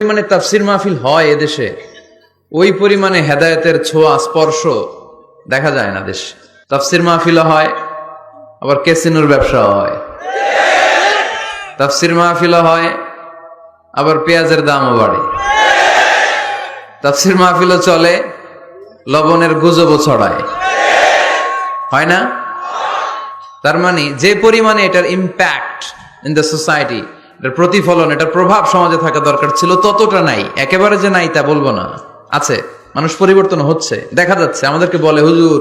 পরিমাণে তাফসির মাহফিল হয় এদেশে, ওই পরিমাণে হেদায়েতের ছোঁয়া স্পর্শ দেখা যায় না দেশে। তাফসির মাহফিল হয়, আবার ক্যাসিনোর ব্যবসা হয়। তাফসির মাহফিল হয়, আবার পেঁয়াজের দামও বাড়ে। তাফসির মাহফিলও চলে, লবণের গুজবও ছড়ায়, হয় না? তার মানে যে পরিমাণে এটার ইম্প্যাক্ট ইন দ্য সোসাইটি, এটার প্রতিফলন, এটার প্রভাব সমাজে থাকা দরকার ছিল, ততটা নাই। একেবারে যে নাই তা বলবো না, আছে। মানুষ পরিবর্তন হচ্ছে, দেখা যাচ্ছে। আমাদেরকে বলে, হুজুর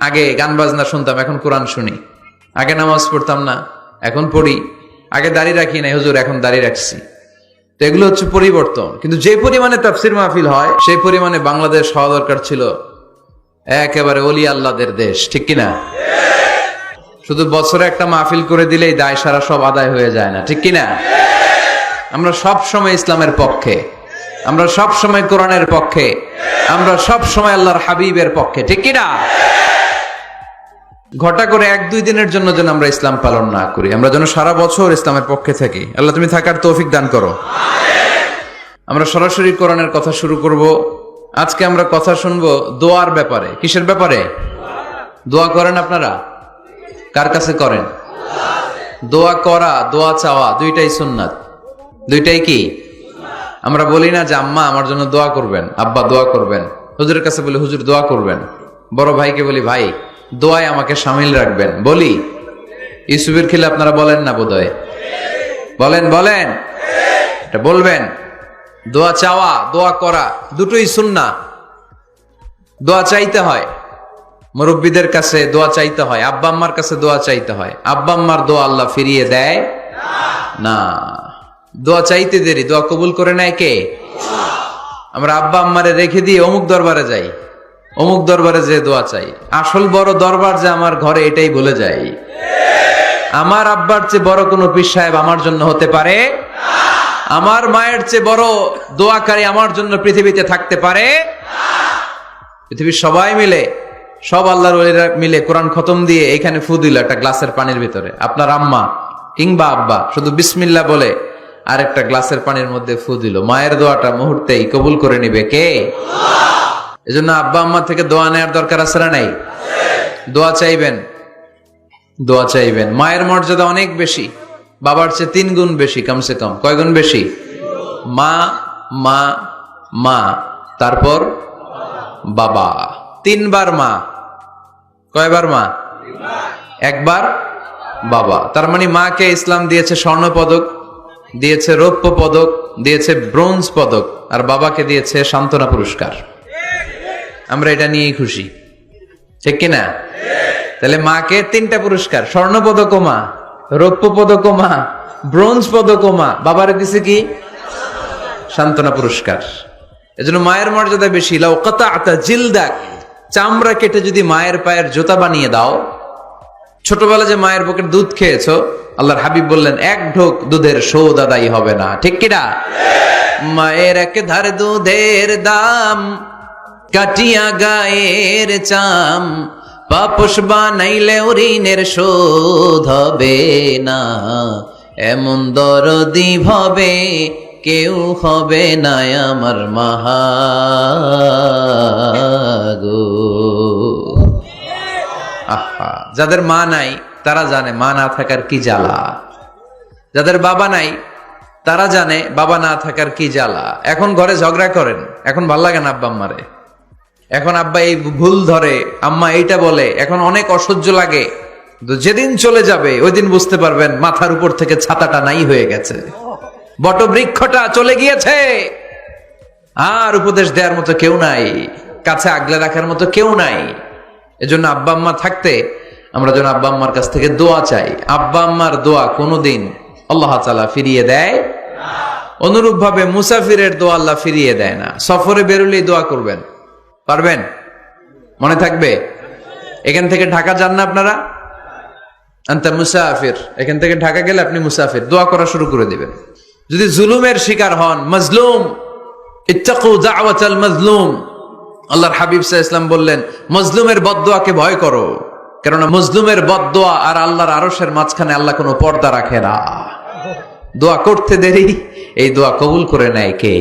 আগে গান বাজনা শুনতাম, এখন কোরআন শুনি। আগে নামাজ পড়তাম না, এখন পড়ি। আগে দাড়ি রাখি নাই হুজুর, এখন দাড়ি রাখছি। তো এগুলো হচ্ছে পরিবর্তন। কিন্তু যে পরিমাণে তাফসির মাহফিল হয়, সেই পরিমাণে বাংলাদেশ হওয়া দরকার ছিল একেবারে ওলি আল্লাহদের দেশ, ঠিক কিনা? শুধু বছরে একটা মাহফিল করে দিলেই দায় সারা সব আদায় হয়ে যায় না, ঠিক কিনা? আমরা সব সময় ইসলামের পক্ষে, আমরা সব সময় কোরআনের পক্ষে, আমরা সব সময় আল্লাহর হাবিবের পক্ষে, ঠিক কিনা? ঘটা করে এক দুই দিনের জন্য যেন আমরা ইসলাম পালন না করি, আমরা যেন সারা বছর ইসলামের পক্ষে থাকি। আল্লাহ তুমি থাকার তৌফিক দান করো। আমরা সরাসরি কোরআনের কথা শুরু করব। আজকে আমরা কথা শুনবো দোয়ার ব্যাপারে। কিসের ব্যাপারে? দোয়া করেন আপনারা? কার কাছে করেন? দোয়া করা, দোয়া চাওয়া দুইটাই সুন্নাত। দুইটাই কি? আমরা বলি না যে আম্মা আমার জন্য দোয়া করবেন, আব্বা দোয়া করবেন। হুজুরের কাছে বলি হুজুর দোয়া করবেন। বড় ভাইকে বলি ভাই দোয়ায় আমাকে শামিল রাখবেন। বলি ইউসুফের খিলে আপনারা বলেন না বোধহয়? বলেন বলেন, এটা বলবেন। দোয়া চাওয়া, দোয়া করা দুটোই সুন্নাহ। দোয়া চাইতে হয়, মুরব্বীদের কাছে দোয়া চাইতে হয়, আব্বা আম্মার কাছে দোয়া চাইতে হয়। আব্বা আম্মার দোয়া আল্লাহ ফিরিয়ে দেয় না। দোয়া চাইতে দেরি, দোয়া কবুল করে নেয় কে? আমরা আব্বা আম্মারে রেখে দিয়ে অমুক দরবারে যাই, অমুক দরবারে যে দোয়া চাই। আসল বড় দরবার যে আমার ঘরে, এটাই ভুলে যাই। আমার আব্বার চেয়ে বড় কোনো পীর সাহেব আমার জন্য হতে পারে, আমার মায়ের চেয়ে বড় দোয়াকারী আমার জন্য পৃথিবীতে থাকতে পারে। পৃথিবীর সবাই মিলে, সব আল্লাহর ওলিরা মিলে কোরআন খতম দিয়ে এখানে ফু দিল একটা গ্লাসের পানির ভিতরে। আপনার আম্মা কিংবা আব্বা শুধু বিসমিল্লাহ বলে আর একটা গ্লাসের পানির মধ্যে ফু দিল, মায়ের দোয়াটা মুহূর্তেই কবুল করে নিবে কে? এজন্য আব্বা আম্মা থেকে দোয়া নেওয়ার দরকার আছে না নাই? দোয়া চাইবেন, দোয়া চাইবেন। মায়ের মর্যাদা অনেক বেশি, বাবার চেয়ে 3 গুণ বেশি, কমসে কম। কয় গুণ বেশি? মা মা মা, তারপর বাবা। 3 বার মা। কয়বার মা? একবার বাবা। তার মানে মাকে ইসলাম দিয়েছে স্বর্ণ পদক, দিয়েছে রৌপ্য পদক, দিয়েছে ব্রোঞ্জ পদক, আর বাবাকে দিয়েছে সান্ত্বনা পুরস্কার। আমরা এটা নিয়েই খুশি, ঠিক কিনা? তাহলে মাকে 3টা পুরস্কার, স্বর্ণ পদকও মা, রৌপ্য পদকও মা, ব্রোঞ্জ পদকও মা। বাবারে দিছে কি? সান্ত্বনা পুরস্কার। এজন্য মায়ের মর্যাদা বেশি। লাউ কাতাআতা জিলদাক, চামড়া কেটে যদি মায়ের পায়ের জুতা বানিয়ে দাও। ছোটবেলা যে মায়ের বুকের দুধ খেয়েছো, আল্লাহর হাবিব বললেন 1 ঢোক দুধের শোধ আদায় হবে না, ঠিক কিনা? মায়ের এক ধার দুধের দাম, কাটিয়া গায়ের চাম, পাপোশ বানাইলে ঋণের শোধ হবে না। এমন দরদি ভাবে কেউ হবে না আমার মাহাগো। আহা, যাদের মা নাই তারা জানে মা না থাকার কি জ্বালা। যাদের বাবা নাই তারা জানে বাবা না থাকার কি জ্বালা। এখন ঘরে ঝগড়া করেন, এখন ভাল লাগে না আব্বা আম্মারে। এখন আব্বা এই ভুল ধরে, আম্মা এইটা বলে, এখন অনেক অসহ্য লাগে। যেদিন চলে যাবে ওই দিন বুঝতে পারবেন মাথার উপর থেকে ছাতাটা নাই হয়ে গেছে, বটবৃক্ষটা চলে গিয়েছে, আর উপদেশ দেওয়ার মতো কেউ নাই, কাছে আগলে রাখার মতো কেউ নাই। এজন্য আব্বা আম্মা থাকতে আমরা যেন আব্বা আম্মার কাছ থেকে দোয়া চাই। আব্বা আম্মার দোয়া কোনোদিন আল্লাহ তাআলা ফিরিয়ে দেয়। অনুরূপ ভাবে মুসাফিরের দোয়া আল্লাহ ফিরিয়ে দেয় না। সফরে বেরোলেই দোয়া করবেন, পারবেন? মনে থাকবে? এখান থেকে ঢাকা যান না আপনারা? আনতা মুসাফির, এখান থেকে ঢাকা গেলে আপনি মুসাফির। দোয়া করা শুরু করে দিবেন। যদি জুলুমের শিকার হন, মাজলুম, ইত্তাকু দাওয়াতাল মাজলুম, আল্লাহর হাবিব সাল্লাল্লাহু আলাইহি ওয়াসাল্লাম বললেন মজলুমের বদদোয়াকে ভয় করো, কেননা মজলুমের বদদোয়া আর আল্লাহর আরশের মাঝখানে আল্লাহ কোনো পর্দা রাখে না। দোয়া করতে দেরি, এই দোয়া কবুল করে নেয় কে?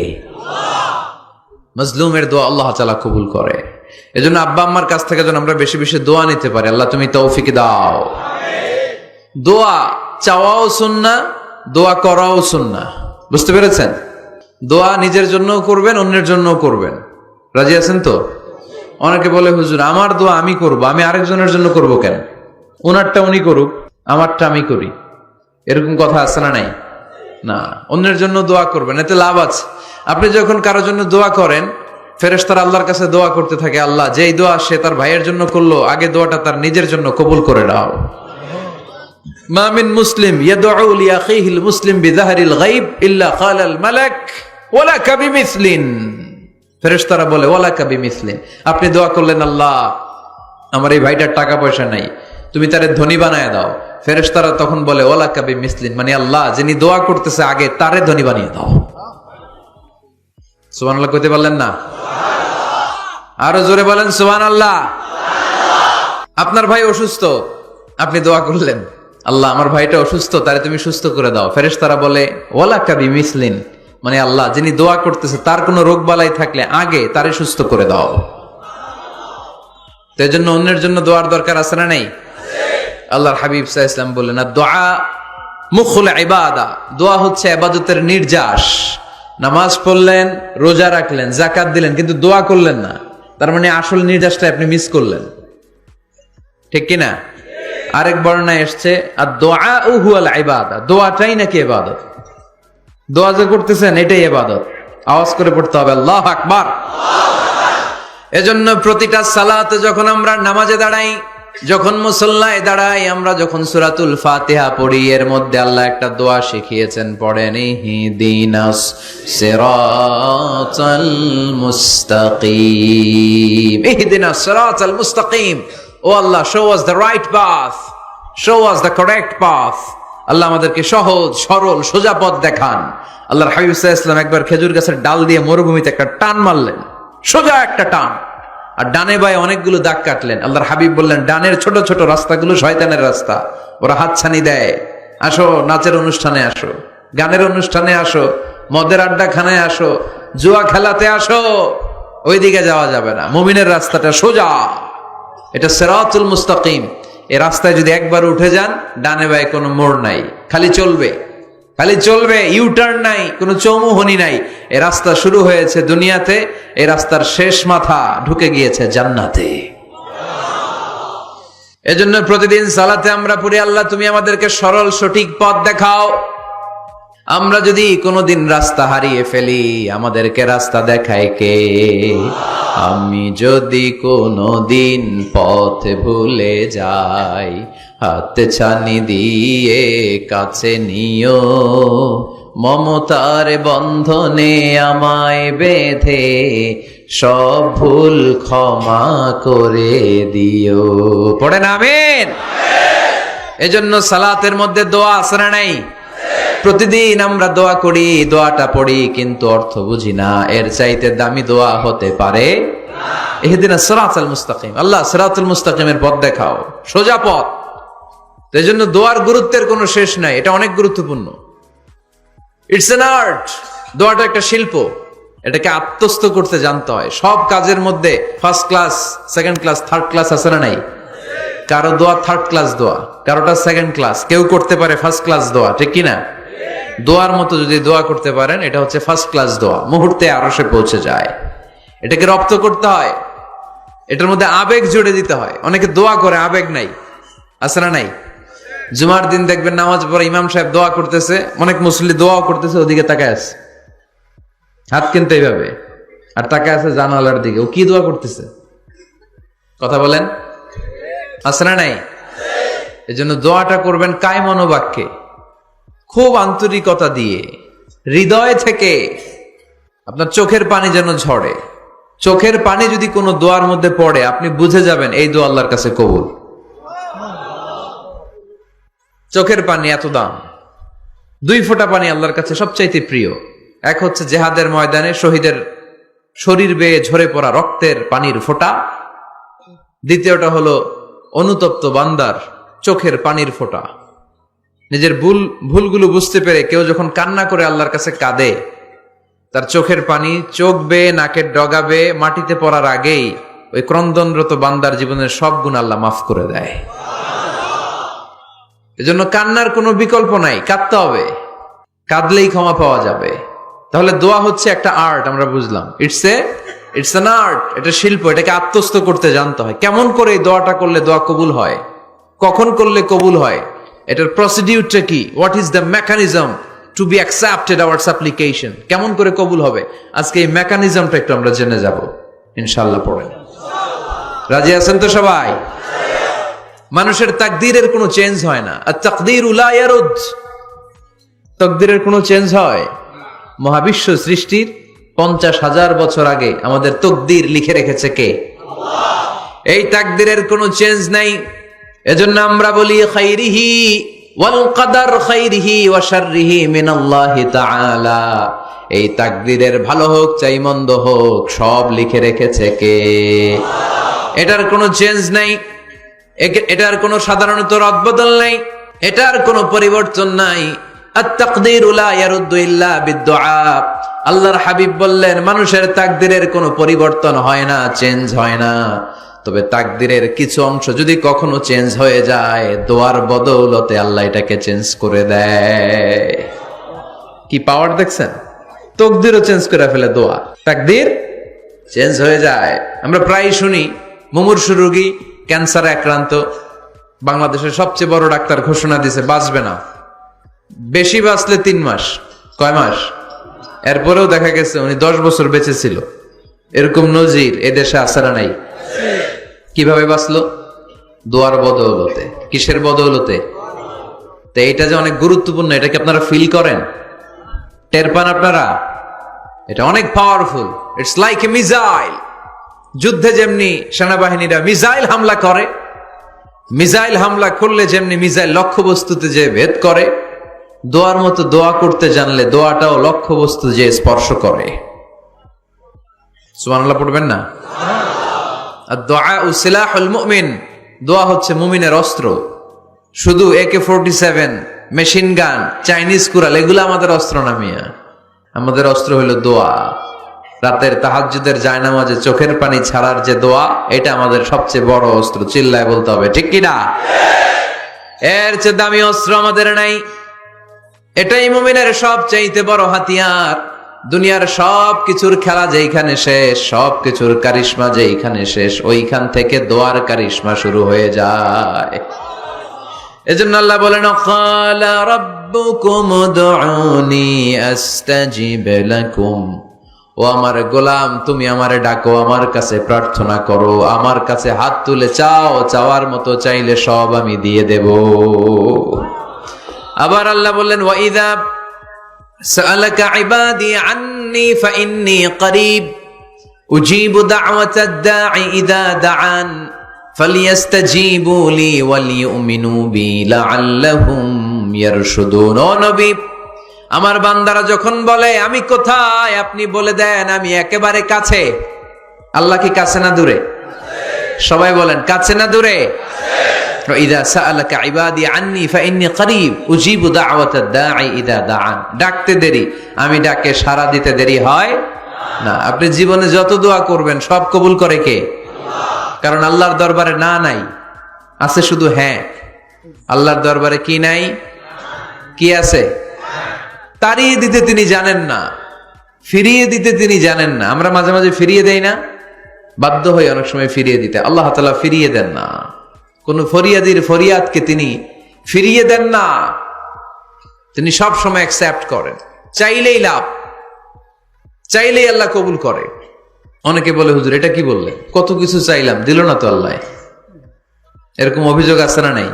মাজলুমের দোয়া আল্লাহ তাআলা কবুল করে। এজন্য আব্বা আম্মার কাছ থেকে যেন আমরা বেশি বেশি দোয়া নিতে পারি। আল্লাহ তুমি তৌফিক দাও। দোয়া চাওয়াও সুন্নাহ, দোয়া করাও সুন্নাহ। বুঝতে পেরেছেন? দোয়া নিজের জন্যও করবেন, অন্যের জন্যও করবেন। রাজি আছেন তো? অনেকে বলে হুজুর আমার দোয়া আমি করব, আমি আরেকজনের জন্য করব কেন? ওনারটা উনি করুক, আমারটা আমি করি, এরকম কথা আছে না নাই? না, অন্যের জন্য দোয়া করবেন, এতে লাভ আছে। আপনি যখন কারোর জন্য দোয়া করেন, ফেরেশতারা আল্লাহর কাছে দোয়া করতে থাকে, আল্লাহ যেই দোয়া সে তার ভাইয়ের জন্য করলো, আগে দোয়াটা তার নিজের জন্য কবুল করে দাও। মা মিন মুসলিম ইয়াদউ লিআখিহিল মুসলিম বিযাহরিল গায়ব ইল্লা ক্বালাল মালাক ওয়ালাকা বিমিসলিন। ফেরেশতারা বলে ওয়ালাকা বিমিসলিন, আপনি দোয়া করলেন আল্লাহ আমার এই ভাইটার টাকা পয়সা নাই, তুমি তারে ধনী বানায় দাও। ফেরেশতারা তখন বলে ওয়ালাকা বিমিসলিন, মানে আল্লাহ যিনি দোয়া করতেছে আগে তারে ধনী বানিয়ে দাও। সুবহানাল্লাহ কইতে পারলেন না? আরো জোরে বলেন সুবহানাল্লাহ। আপনার ভাই অসুস্থ, আপনি দোয়া করলেন আল্লাহ আমার ভাইটা অসুস্থ, তারে তুমি সুস্থ করে দাও। ফেরেশতারা বলে ওয়ালাকা বিমিসলিন, মানে আল্লাহ যিনি দোয়া করতেছে তার কোনো রোগ বালাই থাকলে আগে তারে সুস্থ করে দাও। তো এজন্য অন্যের জন্য দোয়ার দরকার আছে না নেই? আল্লাহর হাবিব সাল্লাল্লাহু আলাইহি ওয়াসাল্লাম বললেন দুআ মুখুল ইবাদা, দোয়া হচ্ছে ইবাদতের নির্যাস। নামাজ পড়লেন, রোজা রাখলেন, যাকাত দিলেন, কিন্তু দোয়া করলেন না, তার মানে আসল নির্যাসটা আপনি মিস করলেন। ঠিক কি না? আরেক বর্ণনায় এসেছে আর দোয়া হুয়াল ইবাদা, দোয়াটাই নাকি ইবাদত। দোয়া যে করতেছেন এটাই ইবাদত। আওয়াজ করে পড়তে হবে আল্লাহু আকবার। এজন্য প্রতিটা সালাতে যখন আমরা নামাজে দাঁড়াই, যখন মুসল্লায় দাঁড়াই, আমরা যখন সূরাতুল ফাতিহা পড়ি, এর মধ্যে আল্লাহ একটা দোয়া শিখিয়েছেন, পড়েন ইহদিনাস সিরাতাল মুস্তাকিম। ইহদিনাস সিরাতাল মুস্তাকিম, ও আল্লাহ show us the right path, show us the correct path. আল্লাহ আমাদেরকে সহজ সরল সোজা পথ দেখান। আল্লাহর হাবিব সাল্লাল্লাহু আলাইহি ওয়াসাল্লাম একবার খেজুর গাছের ডাল দিয়ে মরুভূমিতে একটা টান মারলেন, সোজা একটা টান, আর ডানে বায়ে অনেকগুলো দাগ কাটলেন। আল্লাহর হাবিব বললেন ডানের ছোট ছোট রাস্তাগুলো শয়তানের রাস্তা, ওরা হাতছানি দেয়। আসো নাচের অনুষ্ঠানে আসো, গানের অনুষ্ঠানে আসো, মদের আড্ডাখানায় আসো, জুয়া খেলাতে আসো, ওইদিকে যাওয়া যাবে না। মুমিনের রাস্তাটা সোজা, এটা সিরাতুল মুস্তাকিম। এই রাস্তায় যদি একবার উঠে যান, ডানে বায়ে কোনো মোড় নাই, খালি চলবে, খালি চলবে, ইউটার্ন নাই, কোনো চৌমুহনী নাই। এই রাস্তা শুরু হয়েছে দুনিয়াতে, এই রাস্তার শেষ মাথা ঢুকে গিয়েছে জান্নাতে। এজন্য প্রতিদিন সালাতে আমরা পড়ি আল্লাহ তুমি আমাদেরকে সরল সঠিক পথ দেখাও। আমরা যদি কোনোদিন রাস্তা হারিয়ে ফেলি, আমাদেরকে রাস্তা দেখায় কে? আমি যদি কোনোদিন পথ ভুলে যাই, হাতে ছানি দিয়ে কাছে নিও, মমতার বন্ধনে আমায় বেঁধে সব ভুল ক্ষমা করে দিও। পড়েন আমিন। এজন্য সালাতের মধ্যে দোয়া আছে না নাই? প্রতিদিন আমরা দোয়া করি, দোয়াটা পড়ি, কিন্তু অর্থ বুঝি না। এর চাইতে দামি দোয়া হতে পারে ইহদিনাস সিরাতাল মুস্তাকিম, আল্লাহ সিরাতুল মুস্তাকিমের পথ দেখাও, সোজা পথ। তো এজন্য দোয়ার গুরুত্বের কোনো শেষ নাই, এটা অনেক গুরুত্বপূর্ণ। ইটস অ্যান আর্ট, দোয়াটা একটা শিল্প, এটাকে আত্মস্থ করতে জানতে হয়। সব কাজের মধ্যে first class, second class, third class আছে না নাই? কারো দোয়া থার্ড ক্লাস দোয়া, কারোটা সেকেন্ড ক্লাস, কেউ করতে পারে ফার্স্ট ক্লাস দোয়া, ঠিক কিনা? দোয়ার মতো যদি দোয়া করতে পারেন, এটা হচ্ছে ফার্স্ট ক্লাস দোয়া, মুহূর্তে আরশে পৌঁছে যায়। এটাকে রপ্ত করতে হয়, এটার মধ্যে আবেগ জুড়ে দিতে হয়। অনেকে দোয়া করে আবেগ নাই, আছে না নাই? জুমার দিন দেখবেন নামাজ পড়ে ইমাম সাহেব দোয়া করতেছে, অনেক মুসল্লি দোয়াও করতেছে, ওদিকে তাকায় আছে, হাত কিন্তু এইভাবে, আর তাকায় আছে জানালার দিকে, ও কি দোয়া করতেছে? কথা বলেন, আছে না নাই? এই জন্য দোয়াটা করবেন কায় মনোবাক্যে, খুব আন্তরিকতা দিয়ে, হৃদয় থেকে। আপনার চোখের পানি যেন ঝরে। চোখের পানি যদি কোনো দোয়ার মধ্যে পড়ে, আপনি বুঝে যাবেন এই দোয়া আল্লাহর কাছে কবুল। চোখের পানি এত দাম। 2 ফোঁটা পানি আল্লাহর কাছে সবচাইতে প্রিয়। এক হচ্ছে জেহাদের ময়দানে শহীদের শরীর বেয়ে ঝরে পড়া রক্তের পানির ফোঁটা, দ্বিতীয়টা হলো অনুতপ্ত বান্দার চোখের পানির ফোঁটা। নিজের ভুলগুলো বুঝতে পেরে কেউ যখন কান্না করে আল্লাহর কাছে কাঁদে, তার চোখের পানি চোখ বেয়ে নাকের ডগা বেয়ে মাটিতে পড়ার আগেই ওই ক্রন্দনরত বান্দার জীবনের সব গুণ আল্লাহ মাফ করে দেয়। এজন্য কান্নার কোনো বিকল্প নাই, কাঁদতে হবে, কাঁদলেই ক্ষমা পাওয়া যাবে। তাহলে দোয়া হচ্ছে একটা আর্ট, আমরা বুঝলাম। ইটস অ্যান আর্ট, এটা শিল্প, এটাকে আত্মস্থ করতে জানতে হয়। কেমন করে এই দোয়াটা করলে দোয়া কবুল হয়, কখন করলে কবুল হয়, এটার প্রসিডিউরটা কি, what is the mechanism two be accepted hour সাপ্লিকেশন, কেমন করে কবুল হবে, আজকে এই মেকানিজমটা একটু আমরা জেনে যাব ইনশাআল্লাহ। পড়েন, রাজি আছেন তো সবাই? মানুষের তাকদীরের কোনো চেঞ্জ হয় না। আর তাকদীরু লা ইয়ারুদ, তাকদীরের কোনো চেঞ্জ হয়? মহাবিশ্ব সৃষ্টির 50,000 বছর আগে আমাদের তাকদীর লিখে রেখেছে কে? আল্লাহ। এই তাকদীরের কোনো চেঞ্জ নাই। এজন্য আমরা বলি খাইরিহি ওয়াল কদর খাইরিহি ওয়া শাররিহি মিনাল্লাহি তাআলা। এই তাকদীরের ভালো হোক চাই মন্দ হোক সব লিখে রেখেছে কে? আল্লাহ। এটার কোনো চেঞ্জ নাই, এটার কোনো সাধারণত রদবদল নাই, এটার কোনো পরিবর্তন নাই। আত-তাকদীরু লা ইয়ারুদ্দু ইল্লা বিদ-দুআ। আল্লাহর হাবিব বললেন মানুষের তাকদীরের কোনো পরিবর্তন হয় না, চেঞ্জ হয় না। তবে তাকদীরের কিছু অংশ যদি কখনো চেঞ্জ হয়ে যায়, দোয়ার বদৌলতে আল্লাহ এটাকে চেঞ্জ করে দেয়। কি পাওয়ার দেখছেন? তাকদীরও চেঞ্জ করে ফেলে দোয়া, তাকদীর চেঞ্জ হয়ে যায়। আমরা প্রায় শুনি মুমূর্ষু রোগী, ক্যান্সারে আক্রান্ত, বাংলাদেশের সবচেয়ে বড় ডাক্তার ঘোষণা দিয়েছে বাঁচবে না, বেশি বাঁচলে 3 মাস। কয় মাস? এরপরেও দেখা গেছে উনি 10 বছর বেঁচে ছিল। এরকম নজির এদেশে আছে না নাই? কিভাবে বাঁচলো? দোয়ার বদৌলতে। কিসের বদৌলতে? তো এটা যে অনেক গুরুত্বপূর্ণ, এটা কি আপনারা ফিল করেন, টের পান আপনারা? এটা অনেক powerful. It's like a missile. যুদ্ধে যেমনি সেনাবাহিনীরা মিসাইল হামলা করে, মিসাইল হামলা করলে যেমনি মিসাইল লক্ষ্যবস্তুতে যে ভেদ করে, দোয়ার মতো দোয়া করতে জানলে দোয়াটাও লক্ষ্যবস্তু যে স্পর্শ করে। সুবহানাল্লাহ পড়বেন না? আর-দুআ সিলাহুল মুমিন, দোয়া হচ্ছে মুমিনের অস্ত্র। শুধু AK-47, machine gun, Chinese Corel এগুলো আমাদের অস্ত্র না মিয়া। আমাদের অস্ত্র হলো দোয়া। রাতের তাহাজ্জুদের জায়নামাজে চোখের পানি ছাড়ার যে দোয়া, এটা আমাদের সবচেয়ে বড় অস্ত্র। চিল্লায় বলতে হবে ঠিক কি না? এর চেয়ে দামি অস্ত্র আমাদের নাই। এটাই মুমিনের সবচাইতে বড় হাতিয়ার। দুনিয়ার সব কিছুর খেলা যেইখানে শেষ, সব কিছুর কারিশমা যেইখানে শেষ, ওইখান থেকে দোয়ার কারিশমা শুরু হয়ে যায়। এজন্য আল্লাহ বলেন ক্বালা রাব্বুকুম উদউনি আস্তাজিব লাকুম। ও আমার গোলাম, তুমি আমারে ডাকো, আমার কাছে প্রার্থনা করো, আমার কাছে হাত তুলে চাও, চাওয়ার মতো চাইলে সব আমি দিয়ে দেব। আবার আল্লাহ বললেন ওয়াইদা সাআলাকা ইবাদি আন্নী ফাইন্নী করিব উজিবু দাওয়াতাদ দাঈ ইযা দাআন ফালিয়াস্তাজিবু লি ওয়ালিউমিনু বি লাআল্লাহুম ইয়ারশুদুন। ও নবী, আমার বান্দারা যখন বলে আমি কোথায়, আপনি বলে দেন আমি একেবারে কাছে। আল্লাহ কি কাছে না দূরে? সবাই বলেন কাছে না দূরে? ইযা সাআলাকা ইবাদি আন্নী ফাইন্নী করিব উজিবু দাওয়াতাদ দাঈ ইযা দাআন। ডাকতে দেরি, আমি ডাকে সাড়া দিতে দেরি হয় না। আপনি জীবনে যত দোয়া করবেন সব কবুল করে কে? আল্লাহ। কারণ আল্লাহর দরবারে না নাই, আছে শুধু হ্যাঁ। আল্লাহর দরবারে কি নাই? কি আছে? তাড়িয়ে দিতে তিনি জানেন না, ফিরিয়ে দিতে তিনি জানেন না। আমরা মাঝে মাঝে ফিরিয়ে দেই না, বাধ্য হই অনেক সময় ফিরিয়ে দিতে। আল্লাহ তাআলা ফিরিয়ে দেন না, কোন ফরিয়াদির ফরিয়াদকে তিনি ফিরিয়ে দেন না। তিনি সব সময় অ্যাকসেপ্ট করেন। চাইলেই লাভ, চাইলেই আল্লাহ কবুল করে। অনেকে বলে হুজুর এটা কি বললে, কত কিছু চাইলাম দিল না তো আল্লাহ। এরকম অভিযোগ আছে না নাই?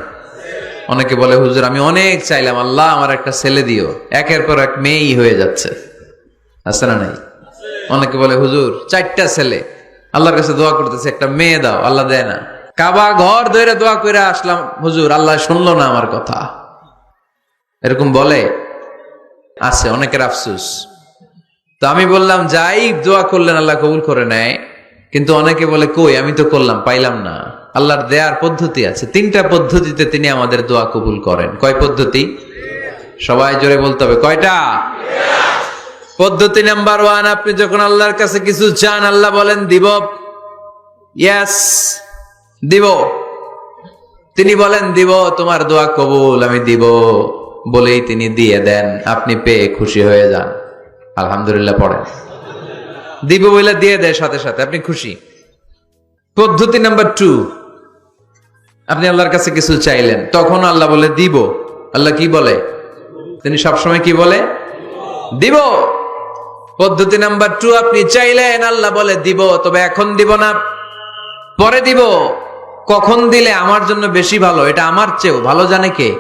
অনেকে বলে হুজুর আমি অনেক চাইলাম, আল্লাহ আমার একটা ছেলে দিও, একের পর এক মেয়েই হয়ে যাচ্ছে। আছে না নাই? অনেকে বলে হুজুর 4টা ছেলে, আল্লাহর কাছে দোয়া করতেছে একটা মেয়ে দাও, আল্লাহ দেয় না। কাবা ঘর ধরে দোয়া করে আসলাম, হুজুর আল্লাহ শুনলো না আমার কথা। এরকম বলে, আছে অনেকের আফসোস। তো আমি বললাম যাই দোয়া করলেন আল্লাহ কবুল করে নেয়, কিন্তু অনেকে বলে কই আমি তো করলাম পাইলাম না। আল্লাহর দেয়ার পদ্ধতি আছে, 3টা পদ্ধতিতে তিনি আমাদের দোয়া কবুল করেন। কয় পদ্ধতি? সবাই জোরে বলতে হবে, কয়টা? পদ্ধতি নাম্বার 1, আপনি যখন আল্লাহর কাছে কিছু চান, আল্লাহ বলেন দিব, ইয়েস দিব। তিনি বলেন দিব, তোমার দোয়া কবুল, আমি দিব বলেই তিনি দিয়ে দেন। আপনি পেয়ে খুশি হয়ে যান, আলহামদুলিল্লাহ পড়েন। দিব বলে দিয়ে দেয় সাথে সাথে, আপনি খুশি। পদ্ধতি নাম্বার 2, আপনি আল্লাহর কাছে কিছু চাইলেন, তখন আল্লাহ বলে দিব। আল্লাহ কি বলে? তিনি সবসময় কি বলে? দিব। পদ্ধতি নাম্বার 2, আপনি চাইলেন, আল্লাহ বলে দিব, তবে এখন দিব না, পরে দিব। কখন দিলে আমার জন্য বেশি ভালো, এটা আমার চেয়েও ভালো জানে কে?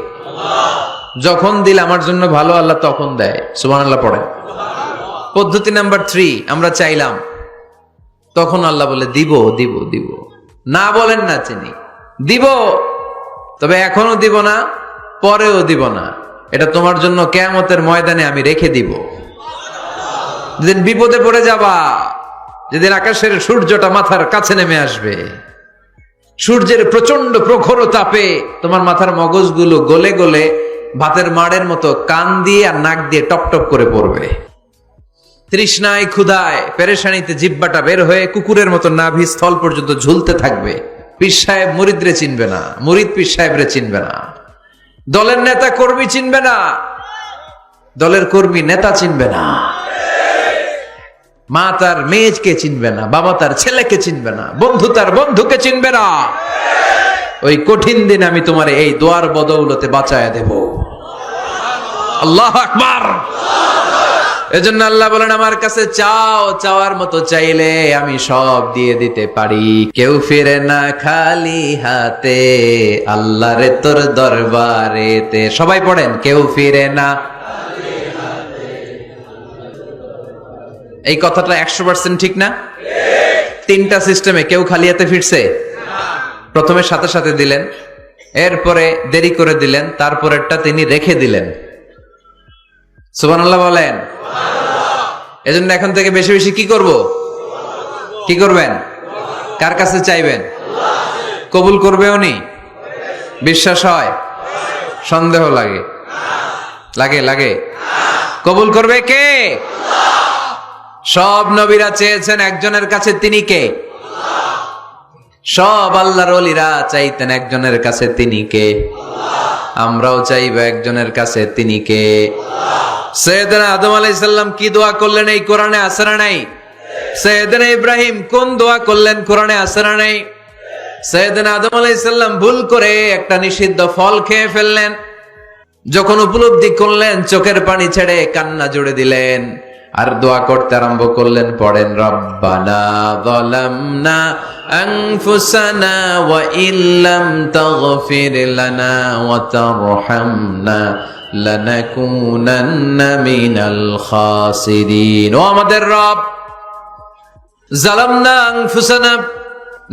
যখন দিলে আমার জন্য ভালো, আল্লাহ তখন দেয়। সুবহানাল্লাহ পড়ে। পদ্ধতি নাম্বার 3, আমরা চাইলাম, তখন আল্লাহ বলে দিব দিব দিব, না বলেন না চিনি, দিব, তবে এখনো দিব না, পরেও দিব না, এটা তোমার জন্য কিয়ামতের ময়দানে আমি রেখে দিব। যেদিন বিপদে পড়ে যাবা, যেদিন আকাশের সূর্যটা মাথার কাছে নেমে আসবে, সূর্যের প্রচন্ড প্রখর তাপে তোমার মাথার মগজগুলো গলে গলে ভাতের মাড়ের মতো কান দিয়ে আর নাক দিয়ে টপ টপ করে পড়বে। তৃষ্ণায় ক্ষুধায় পেরেশানিতে জিহ্বাটা বের হয়ে কুকুরের মতো নাভি স্থল পর্যন্ত ঝুলতে থাকবে। পীর সাহেব মুরিদরে চিনবে না, মুরিদ পীর সাহেবরে চিনবে না, দলের নেতা কর্মী চিনবে না, দলের কর্মী নেতা চিনবে না, মা তার মেয়েকে চিনবে না, বাবা তার ছেলেকে চিনবে না, বন্ধু তার বন্ধুকে চিনবে না। ওই কঠিন দিন আমি তোমার এই দোয়ার বদৌলতে বাঁচায় দেব। আল্লাহু আকবার। এজন্য আল্লাহ বলেন, আমার কাছে চাও, চাওয়ার মতো চাইলে আমি সব দিয়ে দিতে পারি। কেউ ফিরে না খালি হাতে, আল্লাহরে তোর দরবারেতে। সবাই পড়েন, কেউ ফিরে না। এই কথাটা 100% ঠিক না? তিনটা সিস্টেমে কেউ খালি হাতে ফিরছে? প্রথমে সাথে সাথে দিলেন, এরপরে দেরি করে দিলেন, তারপরেরটা তিনি রেখে দিলেন। সুবহানাল্লাহ বলেন। এজন্য এখন থেকে বেশি বেশি কি করব? কি করবেন? কার কাছে চাইবেন? কবুল করবে উনি? বিশ্বাস হয়? সন্দেহ লাগে? লাগে লাগে? কবুল করবে কে? সব নবীরা চেয়েছেন একজনের কাছে, তিনি কে? সব আল্লাহর ওলিরা চাইতেন একজনের কাছে, তিনি কে? আমরাও চাইব একজনের কাছে, তিনি কে? সৈয়দনা আদম আলাইহিস সালাম কি দোয়া করলেন এই কোরআনে আছে না নাই? সৈয়দনা ইব্রাহিম কোন দোয়া করলেন কোরআনে আছে না নাই? সৈয়দনা আদম আলাইহিস সালাম ভুল করে একটা নিষিদ্ধ ফল খেয়ে ফেললেন, যখন উপলব্ধি করলেন চোখের পানি ছেড়ে কান্না জুড়ে দিলেন, আর দোয়া করতে আরম্ভ করলেন। পড়েন, রব্বানা যালামনা আনফুসানা ওয়া ইল্লাম তাগফির লানা ওয়া তারহামনা লানাকুনান্না মিনাল খাসিরিন। ও আমাদের রব, যালামনা আনফুসানা,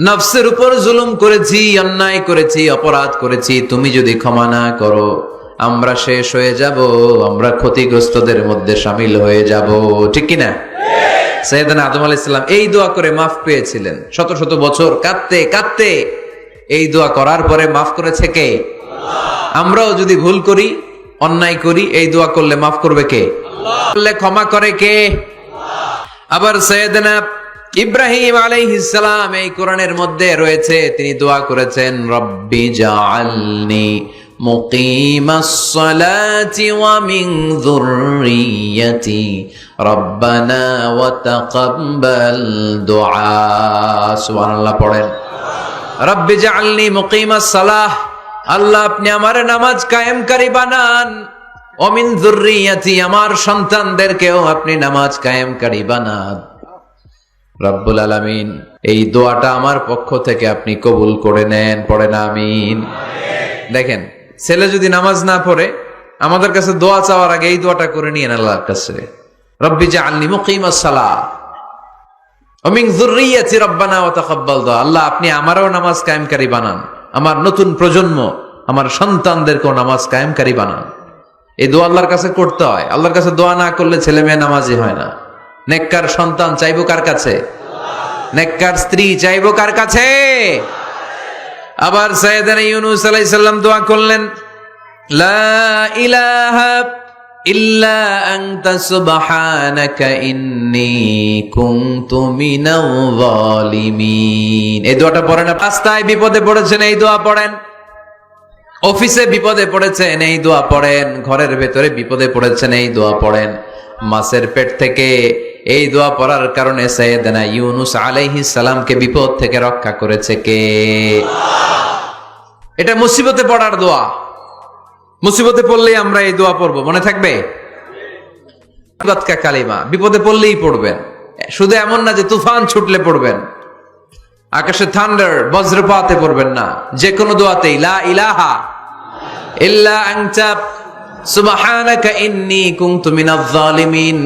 নফসের উপর জুলুম করেছি, অন্যায় করেছি, অপরাধ করেছি, তুমি যদি ক্ষমা না করো আমরা শেষ হয়ে যাব, আমরা ক্ষতিগ্রস্তদের মধ্যে শামিল হয়ে যাব। ঠিক কিনা? সাইয়েদনা আদম আলাইহিস সালাম এই দোয়া করে মাফ পেয়েছিলেন। শত শত বছর কাঁদতে কাঁদতে এই দোয়া করার পরে মাফ করেছে কে? আমরাও যদি ভুল করি, অন্যায় করি, এই দোয়া করলে মাফ করবে কে? আল্লাহ। ক্ষমা করে কে? আবার সাইয়েদনা ইব্রাহিম আলাইহিস সালাম এই কোরআনের মধ্যে রয়েছে, তিনি দোয়া করেছেন, রব্বি জাআলনি মুকিমাস সালাতি ওয়া মিন যুররিয়্যাতি রব্বানা ওয়া তাকাব্বাল দুআ। সুবহানাল্লাহ পড়েন, রব্বি জাআলনি মুকিমাস সালাহ, আল্লাহ আপনি আমার নামাজ কায়েমকারী বানান, ওয়া মিন যুররিয়্যাতি, আমার সন্তানদেরকেও আপনি নামাজ কায়েমকারী বানান। রব্বুল আলামিন এই দোয়াটা আমার পক্ষ থেকে আপনি কবুল করে নেন। পড়েন আমিন। দেখেন, ছেলে যদি নামাজ না পড়ে আমাদের কাছে দোয়া চাওয়ার আগে এই দোয়াটা করে নিয়েন আল্লাহর কাছে, রব্বি জাআলনি মুকিমাস সালাহ ওয়া মিন যুররিয়্যাতি রব্বানা ওয়া তাকাব্বাল দুআ। আল্লাহ আপনি আমারও নামাজ কায়েমকারী বানান, আমার নতুন প্রজন্ম, আমার সন্তানদেরকেও নামাজ কায়েমকারী বানান। এই দোয়া আল্লাহর কাছে করতে হয়। আল্লাহর কাছে দোয়া না করলে ছেলে মেয়ে নামাজি হয় না। নেককার সন্তান চাইবো কার কাছে? নেককার স্ত্রী চাইবো কার কাছে? আবার সাইয়েদনা ইউনূস আলাইহিস সালাম দোয়া করলেন, লা ইলাহা ইল্লা আনতা সুবহানাকা ইন্নী কুনতু মিনাল যালিমিন। এই দোয়াটা পড়েন। রাস্তায় বিপদে পড়েছেন, এই দোয়া পড়েন। অফিসে বিপদে পড়েছেন, এই দোয়া পড়েন। ঘরের ভেতরে বিপদে পড়েছেন, এই দোয়া পড়েন। মাছের পেট থেকে এই দোয়া পড়ার কারণে সাইয়েদনা ইউনুস আলাইহিস সালামকে বিপদ থেকে রক্ষা করেছে কে? এটা মুসিবতে পড়ার দোয়া। মুসিবতে পড়লেই আমরা এই দোয়া পড়বো, মনে থাকবে? কালিমা, বিপদে পড়লেই পড়বেন। শুধু এমন না যে তুফান ছুটলে পড়বেন, আকাশে থান্ডার বজ্রপাতে পড়বেন না। যে কোনো দোয়াতেই লা ইলাহা ইল্লা আনতা সুবহানাকা ইন্নী কুনতু মিনাজ জালিমিন।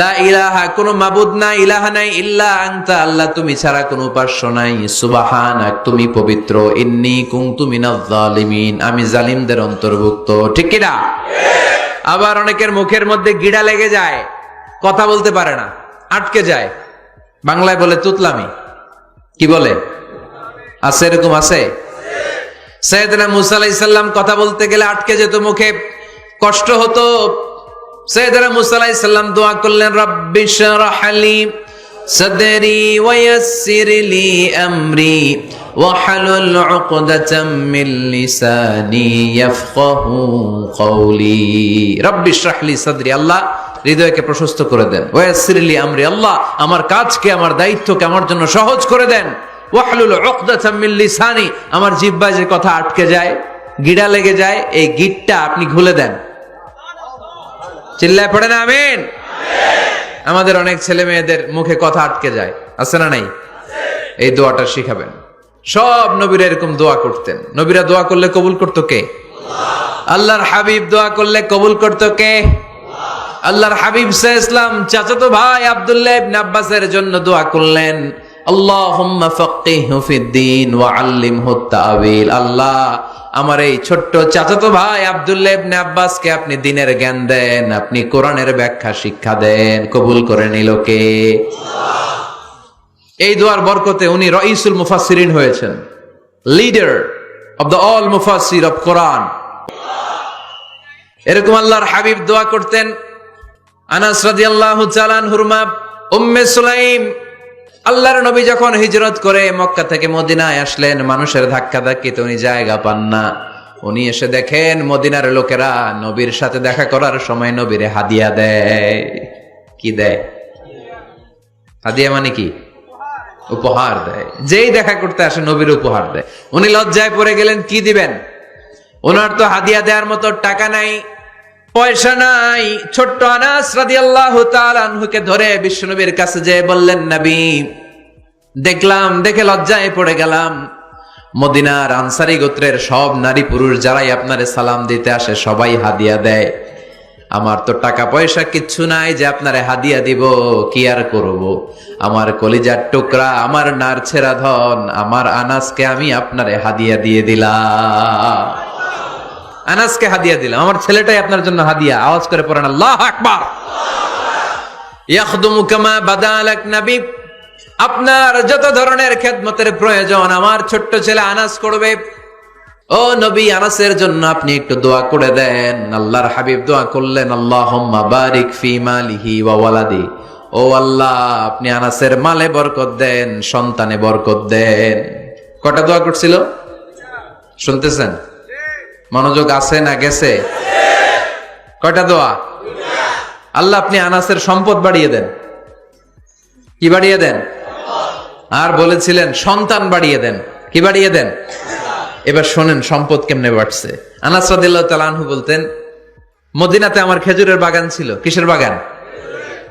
লা ইলাহা, কোনো মাবুদ নাই, ইলাহা নাই, ইল্লা আনতা, আল্লাহ তুমি ছাড়া কোনো উপাস্য নাই, সুবহানাক, তুমি পবিত্র, ইন্নী কুনতু মিনাজ জালিমিন, আমি জালিমদের অন্তর্ভুক্ত। ঠিক কি না? আবার অনেকের মুখের মধ্যে গিড়া লেগে যায়, কথা বলতে পারে না, আটকে যায়। বাংলায় বলে তুতলামি। কি বলে? আছে, এরকম আছে। সাইয়েদনা মুসা আলাইহিস সালাম কথা বলতে গেলে আটকে যেত, মুখে কষ্ট হতো। সাইয়েদনা মুসা আলাইহিস সালাম দোয়া করলেন, রাব্বি শরহ লি সাদরি ওয়া ইয়াসসির লি আমরি ওয়াহলুল উকদাতাম মিন লিসানি ইয়াফকাহু কওলি। রাব্বি শরহ লি সাদরি, আল্লাহ হৃদয়কে প্রশস্ত করে দেন। ওয়া ইয়াসসির লি আমরি, আল্লাহ আমার কাজকে, আমার দায়িত্বকে আমার জন্য সহজ করে দেন। ওয়াহলুল উকদাতাম মিন লিসানি, আমার জিহ্বায় যে কথা আটকে যায়, গিড়া লেগে যায়, এই গিটটা আপনি খুলে দেন। চিল্লায় পড়েন আমিন। আমাদের অনেক ছেলে মেয়েদের মুখে কথা আটকে যায়, আছে না নাই? এই দোয়াটা শিখাবেন। সব নবীরা এরকম দোয়া করতেন। নবীরা দোয়া করলে কবুল করতো কে? আল্লাহর হাবিব দোয়া করলে কবুল করতো কে? আল্লাহর হাবিব সাল্লাল্লাহু আলাইহি ওয়াসাল্লাম চাচাতো ভাই আব্দুল্লাহ ইবনে আব্বাসের জন্য দোয়া করলেন, আল্লাহুম্মা ফাক্কিহহু ফিদ্দীন ওয়া আল্লিমহু তা'ওয়িল। আল্লাহ আমার এই ছোট্ট চাচাতো ভাই আব্দুল্লাহ ইবনে আব্বাসকে আপনি দ্বীনের জ্ঞান দেন, আপনি কোরআনের ব্যাখ্যা শিক্ষা দেন। কবুল করে নিল কে? এই দোয়ার বরকতে উনি রাইসুল মুফাসসিরিন হয়েছেন, লিডার অফ দ্য অল মুফাসসির অফ কোরআন। এরকম আল্লাহর হাবিব দোয়া করতেন। আনাস রাদিয়াল্লাহু তাআলা আনহুর মা উম্মে সুলাইম, আল্লাহর নবী যখন হিজরত করে মক্কা থেকে মদিনায় আসলেন, মানুষের ধাক্কা ধাক্কিতে উনি জায়গা পান না। উনি এসে দেখেন মদিনার লোকেরা নবীর সাথে দেখা করার সময় নবীরে হাদিয়া দেয়। কি দেয়? হাদিয়া মানে কি? উপহার দেয়। যেই দেখা করতে আসে নবীর উপহার দেয়। উনি লজ্জায় পড়ে গেলেন, কি দিবেন? ওনার তো হাদিয়া দেওয়ার মতো টাকা নাই, পয়সা নাই। ছোট্ট আনাস রাদিয়াল্লাহু তাআলা আনহুকে ধরে বিশ্বনবীর কাছে যেয়ে বললেন, নবী দেখলাম, দেখে লজ্জায় পড়ে গেলাম, মদিনার আনসারী গোত্রের সব নারী পুরুষ যারাই আপনারে সালাম দিতে আসে সবাই হাদিয়া দেয়। আমার তো টাকা পয়সা কিচ্ছু নাই যে আপনারে হাদিয়া দিব, কি আর করব। আমার কলিজার টুকরা, আমার নারছেরা ধন, আমার আনাসকে আমি আপনারে হাদিয়া দিয়ে দিলাম। আনাসকে হাদিয়া দিলাম, আমার ছেলেটাই আপনার জন্য হাদিয়া। আওয়াজ করে পড়েন আল্লাহু আকবার। ইয়াখদুমু কামা বাদালাক নবী, আপনার যত ধরনের খেদমতের প্রয়োজন আমার ছোট্ট ছেলে আনাস করবে। ও নবী, আনাসের জন্য আপনি একটু দোয়া করে দেন। আল্লাহর হাবিব দোয়া করলেন, আল্লাহুম্মা বারিক ফি মালিহি ওয়া ওয়ালাদি। ও আল্লাহ, আপনি আনাসের মালে বরকত দেন, সন্তানে বরকত দেন। কটা দোয়া করছিল শুনতেছেন? মনোযোগ আছে না গেছে? কয়টা দোয়া? আল্লাহ আপনি আনাসের সম্পদ বাড়িয়ে দেন। কি বাড়িয়ে দেন? আর বলেছিলেন সন্তান বাড়িয়ে দেন। কি বাড়িয়ে দেন? এবার শোনেন সম্পদ কেমনে বাড়ছে। আনাস রাদিয়াল্লাহু তাআলা আনহু বলতেন, মদিনাতে আমার খেজুরের বাগান ছিল। কিসের বাগান?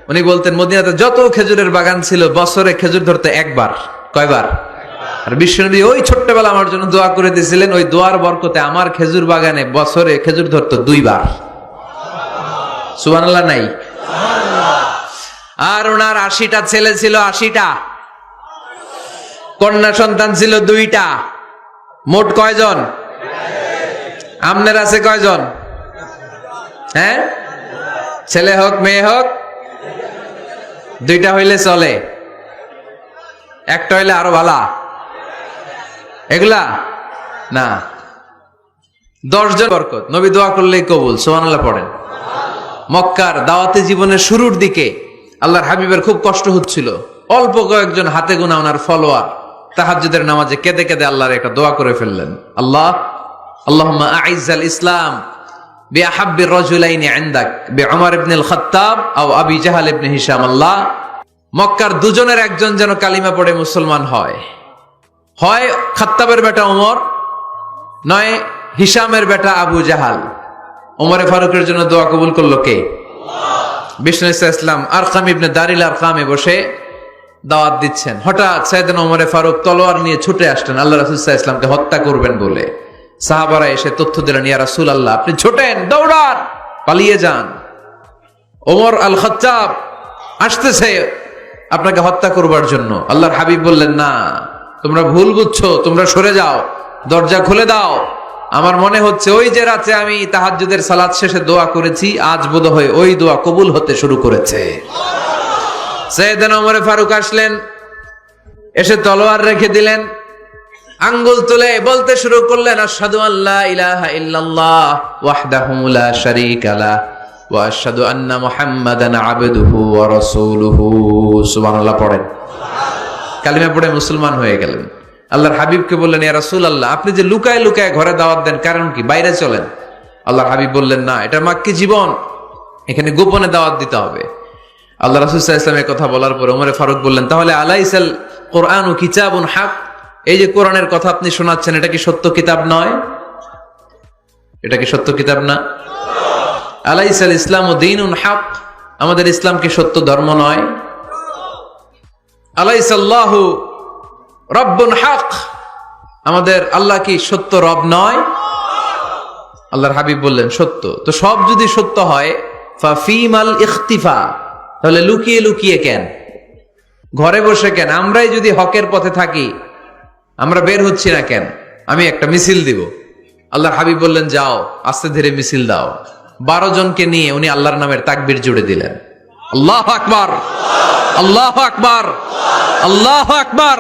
উনি বলতেন মদিনাতে যত খেজুরের বাগান ছিল বছরে খেজুর ধরতে একবার। কয়বার? আর বিশ্বনবী ওই ছোট্টবেলা আমার জন্য দোয়া করে দিয়েছিলেন, ওই দোয়ার বরকতে আমার খেজুর বাগানে বছরে খেজুর ধরতো 2 বার। সুবহানাল্লাহ নাই? আর ওনার 80টা ছেলে ছিল, 80টা। কন্যা সন্তান ছিল 2টা। মোট কয়জন? আপনার আছে কয়জন? হ্যাঁ, ছেলে হোক মেয়ে হোক 2টা হইলে চলে, একটা হইলে আরো ভালো। এগুলা না, 10 জন বরকত, নবী দোয়া করলেই কবুল, সুবহানাল্লাহ পড়েন। মক্কার দাওয়াতি জীবনের শুরুর দিকে আল্লাহর হাবিবের খুব কষ্ট হচ্ছিল, অল্প কয়েকজন হাতে গোনা ওনার ফলোয়ার তাহাজ্জুদের নামাজে কেঁদে কেঁদে আল্লাহর একটা দোয়া করে ফেললেন, আল্লাহুম্মা আইজ্জাল ইসলাম বিআহাব্বির রাজুলাইনি ইনদাক বিউমর ইবনে আল খাত্তাব আও আবি জাহল ইবনে হিশাম। আল্লাহ, মক্কার দুজনের একজন যেন কালিমা পড়ে মুসলমান হয়, হয় খাত্তাবের বেটা ওমর, নয় হিশামের বেটা আবু জাহাল। ওমরে ফারুকের জন্য দোয়া কবুল করলো কে? বিষ্ণু ইসলাম আরকাম ইবনে দারিল আরকামে বসে দাওয়াত দিচ্ছেন। হঠাৎ সাইয়েদনা ওমরে ফারুক তলোয়ার নিয়ে ছুটে আসলেন আল্লাহ রাসূল সাল্লাল্লাহু আলাইহি ওয়াসাল্লামকে হত্যা করবেন বলে। সাহাবারা এসে তথ্য দিলেন, ইয়া রাসূলুল্লাহ, আপনি ছোটেন, দৌড়ান, পালিয়ে যান, ওমর আল খাত্তাব আসতেছে আপনাকে হত্যা করবার জন্য। আল্লাহর হাবিব বললেন, না, তোমরা ভুল বুঝছো, তোমরা সরে যাও, দরজা খুলে দাও। আমার মনে হচ্ছে ওই যে রাতে আমি তাহাজ্জুদের সালাত শেষে দোয়া করেছি, আজ বোধহয় ওই দোয়া কবুল হতে শুরু করেছে। সাইয়েদনা ওমর ফারুক আসলেন, এসে তলোয়ার রেখে দিলেন, আঙ্গুল তুলে বলতে শুরু করলেন, আশহাদু আল্লা ইলাহা ইল্লাল্লাহ ওয়াহদাহু লা শারীকা লাহ ওয়া আশহাদু আন্না মুহাম্মাদান আবদুহু ওয়া রাসূলুহু। সুবহানাল্লাহ পড়েন। কালিমা পড়ে মুসলমান হয়ে গেলেন। আল্লাহর হাবিবকে বললেন, ইয়া রাসূলুল্লাহ, আপনি যে লুকায় লুকায় ঘরে দাওয়াত দেন, কারণ কি? বাইরে চলেন। আল্লাহর হাবিব বললেন, না, এটা মাক্কি জীবন, এখানে গোপনে দাওয়াত দিতে হবে। আল্লাহ রাসূল সাল্লাল্লাহু আলাইহি ওয়াসাল্লাম কথা বলার পর ওমর ফারুক বললেন, তাহলে আলাইসাল কোরআনু কিতাবুন হক, এই যে কোরআনের কথা আপনি শোনাচ্ছেন, এটা কি সত্য কিতাব নয়? এটা কি সত্য কিতাব না? আলাইসাল ইসলামু দীনুন হক, আমাদের ইসলাম কি সত্য ধর্ম নয়? আলাইসাল্লাহু রব্বুন হক, আমাদের আল্লাহ কি সত্য রব নয়? আল্লাহর হাবিব বললেন, সত্য। তো সব যদি সত্য হয়, ফাফিমাল ইখতিফা, তাহলে লুকিয়ে লুকিয়ে কেন, ঘরে বসে কেন? আমরাই যদি হকের পথে থাকি, আমরা বের হচ্ছি না কেন? আমি একটা মিছিল দিব। আল্লাহর হাবিব বললেন, যাও, আস্তে ধীরে মিছিল দাও। 12 জনকে নিয়ে উনি আল্লাহর নামের তাকবীর জুড়ে দিলেন, আল্লাহু আকবার, আল্লাহু আকবার, আল্লাহু আকবার।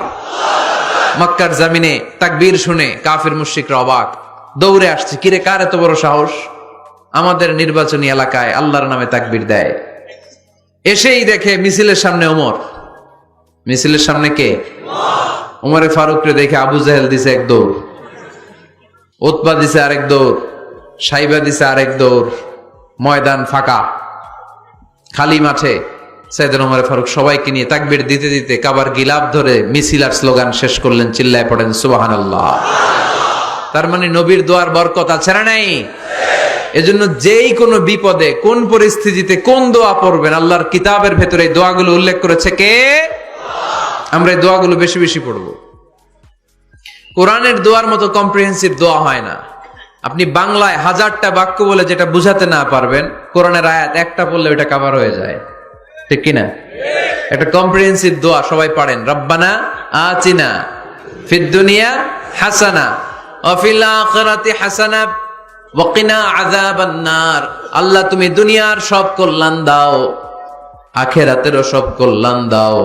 মক্কার জমিনে তাকবীর শুনে কাফির মুশরিকরা অবাক, দৌড়ে আসছে, কিরে, কার এত বড় সাহস আমাদের নির্বাচনী এলাকায় আল্লাহর নামে তাকবীর দেয়? এসেই দেখে মিছিলের সামনে ওমর। মিছিলের সামনে কে? ওমরে ফারুককে দেখে আবু জাহেল দিছে এক দৌড়, উতবা দিছে আরেক দৌড়, সাইবা দিছে আরেক দৌড়। ময়দান ফাঁকা, খালি মাঠে সাইয়েদনা ওমর ফারুক সবাইকে নিয়ে তাকবীর দিতে দিতে কাবার গিলাফ ধরে মিছিল আর স্লোগান শেষ করলেন, চিল্লায় পড়েন সুবহানাল্লাহ। তার মানে নবীর দোয়ার বরকত আছে না নাই? এজন্য যেই কোনো বিপদে, কোন পরিস্থিতিতে কোন দোয়া পড়বেন, আল্লাহর কিতাবের ভেতরে এই দোয়াগুলো উল্লেখ করেছে কে? আমরা এই দোয়াগুলো বেশি বেশি পড়ব। কোরআনের দোয়ার মতো কম্প্রিহেন্সিভ দোয়া হয় না। আপনি বাংলায় 1000টা বাক্য বলে যেটা বুঝাতে না পারবেন, কোরআনের আয়াত একটা পড়লে ওটা কভার হয়ে যায়, ঠিক কিনা? একটা কম্প্রিহেন্সিভ দোয়া সবাই পড়েন, রব্বানা আতিনা ফিদ দুনিয়া হাসানা ওয়া ফিল আখিরাতি হাসানা ওয়া কিনা আযাবান নার। আল্লাহ, তুমি দুনিয়ার সব কল্যাণ দাও, আখিরাতেরও সব কল্যাণ দাও,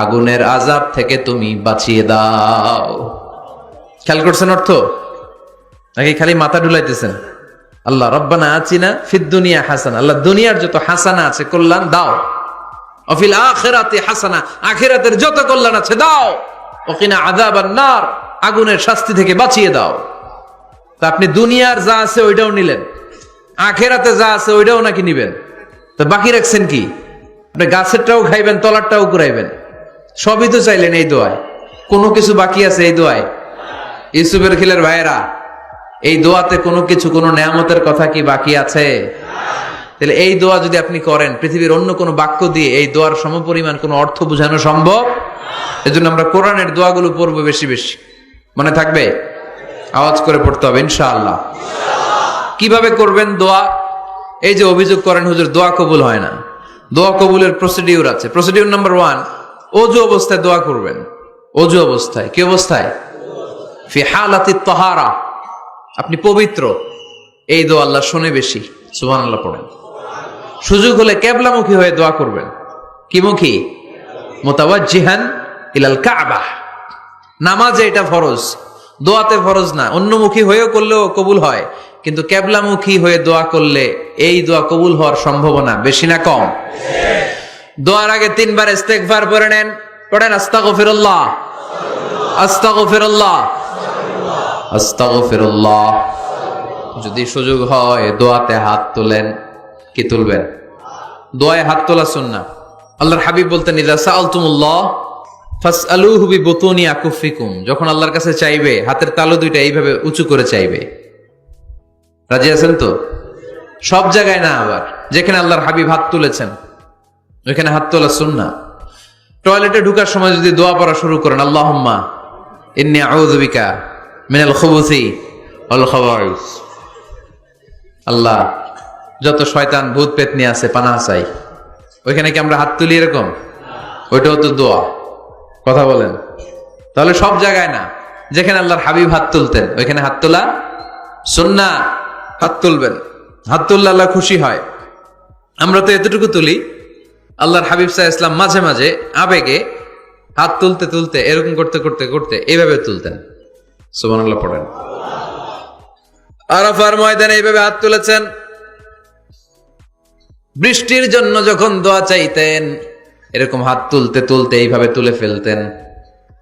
আগুনের আযাব থেকে তুমি বাঁচিয়ে দাও। খেয়াল করছেন অর্থ নাকি খালি মাথা ঢুলাইতেছেন? আল্লাহ, রব্বানা আতিনা ফিদ দুনিয়া হাসানা, আল্লাহ দুনিয়ার যত হাসানা আছে কল্যাণ দাও, ওয়া ফিল আখিরাতি হাসানা, আখিরাতের যত কল্যাণ আছে দাও, ওয়া কিনা আযাবান নার, আগুনের শাস্তি থেকে বাঁচিয়ে দাও। তা আপনি দুনিয়ার যা আছে ওইটাও নিলেন, আখিরাতে যা আছে ওইটাও নাকি নিবেন, তো বাকি রাখছেন কি? আপনি গাছেরটাও খাইবেন, তলারটাও কুড়াইবেন, সবই তো চাইলেন এই দোয়ায়। কোনো কিছু বাকি আছে এই দোয়ায়? ইউসুফের খিলের ভাইয়েরা, এই দোয়াতে কোনো কিছু, কোনো নেয়ামতের কথা কি বাকি আছে? তাহলে এই দোয়া যদি আপনি করেন, পৃথিবীর অন্য কোনো বাক্য দিয়ে এই দোয়ার সমপরিমাণ কোনো অর্থ বোঝানো সম্ভব? এজন্য আমরা কোরআনের দোয়াগুলো পড়বো বেশি বেশি। মনে থাকবে? আওয়াজ করে পড়তে হবে ইনশাআল্লাহ। কিভাবে করবেন দোয়া? এই যে অভিযোগ করেন হুজুর দোয়া কবুল হয় না, দোয়া কবুলের প্রসিডিউর আছে। প্রসিডিউর নাম্বার 1, ওযু অবস্থায় দোয়া করবেন। ওযু অবস্থায়, কি অবস্থায়? ফি হালাতি তাহারা, আপনি পবিত্র, এই দোয়া আল্লাহ শোনে বেশি, সুবহানাল্লাহ পড়েন। সুযোগ হলে কিবলামুখী হয়ে দোয়া করবেন। কি মুখী? মুতাওয়াজ্জিহান ইলাল কাবা। নামাজে এটা ফরজ, দোয়াতে ফরজ না, অন্যমুখী হয়েও করলেও কবুল হয়, কিন্তু কেবলামুখী হয়ে দোয়া করলে এই দোয়া কবুল হওয়ার সম্ভাবনা বেশি না কম? দোয়ার আগে 3 বার ইস্তেগফার পড়ে নেন। পড়েন আস্তাগফিরুল্লাহ, আস্তাগফিরুল্লাহ, আস্তাগফিরুল্লাহ। যদি সুযোগ হয় দোয়াতে হাত তোলেন। কি তুলবেন? দোয়ায় হাত তোলা সুন্নাহ। আল্লাহর হাবিব বলতেন, ইযা সাআলতুমুল্লাহ ফাসআলুহু বিবুতুনি আকুফিকুম। যখন আল্লাহর কাছে চাইবে হাতের তালু দুইটা এইভাবে উঁচু করে চাইবে। রাজি আছেন তো? সব জায়গায় না, আবার যেখানে আল্লাহর হাবিব হাত তুলেছেন ওইখানে হাত তোলা সুন্নাহ। টয়লেটে ঢুকার সময় যদি দোয়া পড়া শুরু করেন, আল্লাহুম্মা ইন্নী আউযু বিকা মিনাল খুবুসি ওয়াল খাবাইস, আল্লাহ যত শয়তান ভূত পেতনি আছে পানাহ চাই। ওইখানে কি আমরা হাত তুলি এরকম? ওইটাও তো দোয়া। কথা বলেন। তাহলে সব জায়গায় না, যেখানে আল্লাহর হাবিব হাত তুলতেন ওইখানে হাত তোলা সুন্নাহ। হাত তুলবেন, হাত তুললে আল্লাহ খুশি হয়। আমরা তো এতটুকু তুলি, আল্লাহর হাবিব সাল্লাল্লাহু আলাইহি ওয়াসাল্লাম মাঝে মাঝে আবেগে হাত তুলতে তুলতে এরকম করতে করতে করতে এইভাবে তুলতেন। সুবহানাল্লাহ পড়েন। আরাফার ময়দানে এইভাবে হাত তুলেছেন। বৃষ্টির জন্য যখন দোয়া চাইতেন এরকম হাত তুলতে তুলতে এইভাবে তুলে ফেলতেন।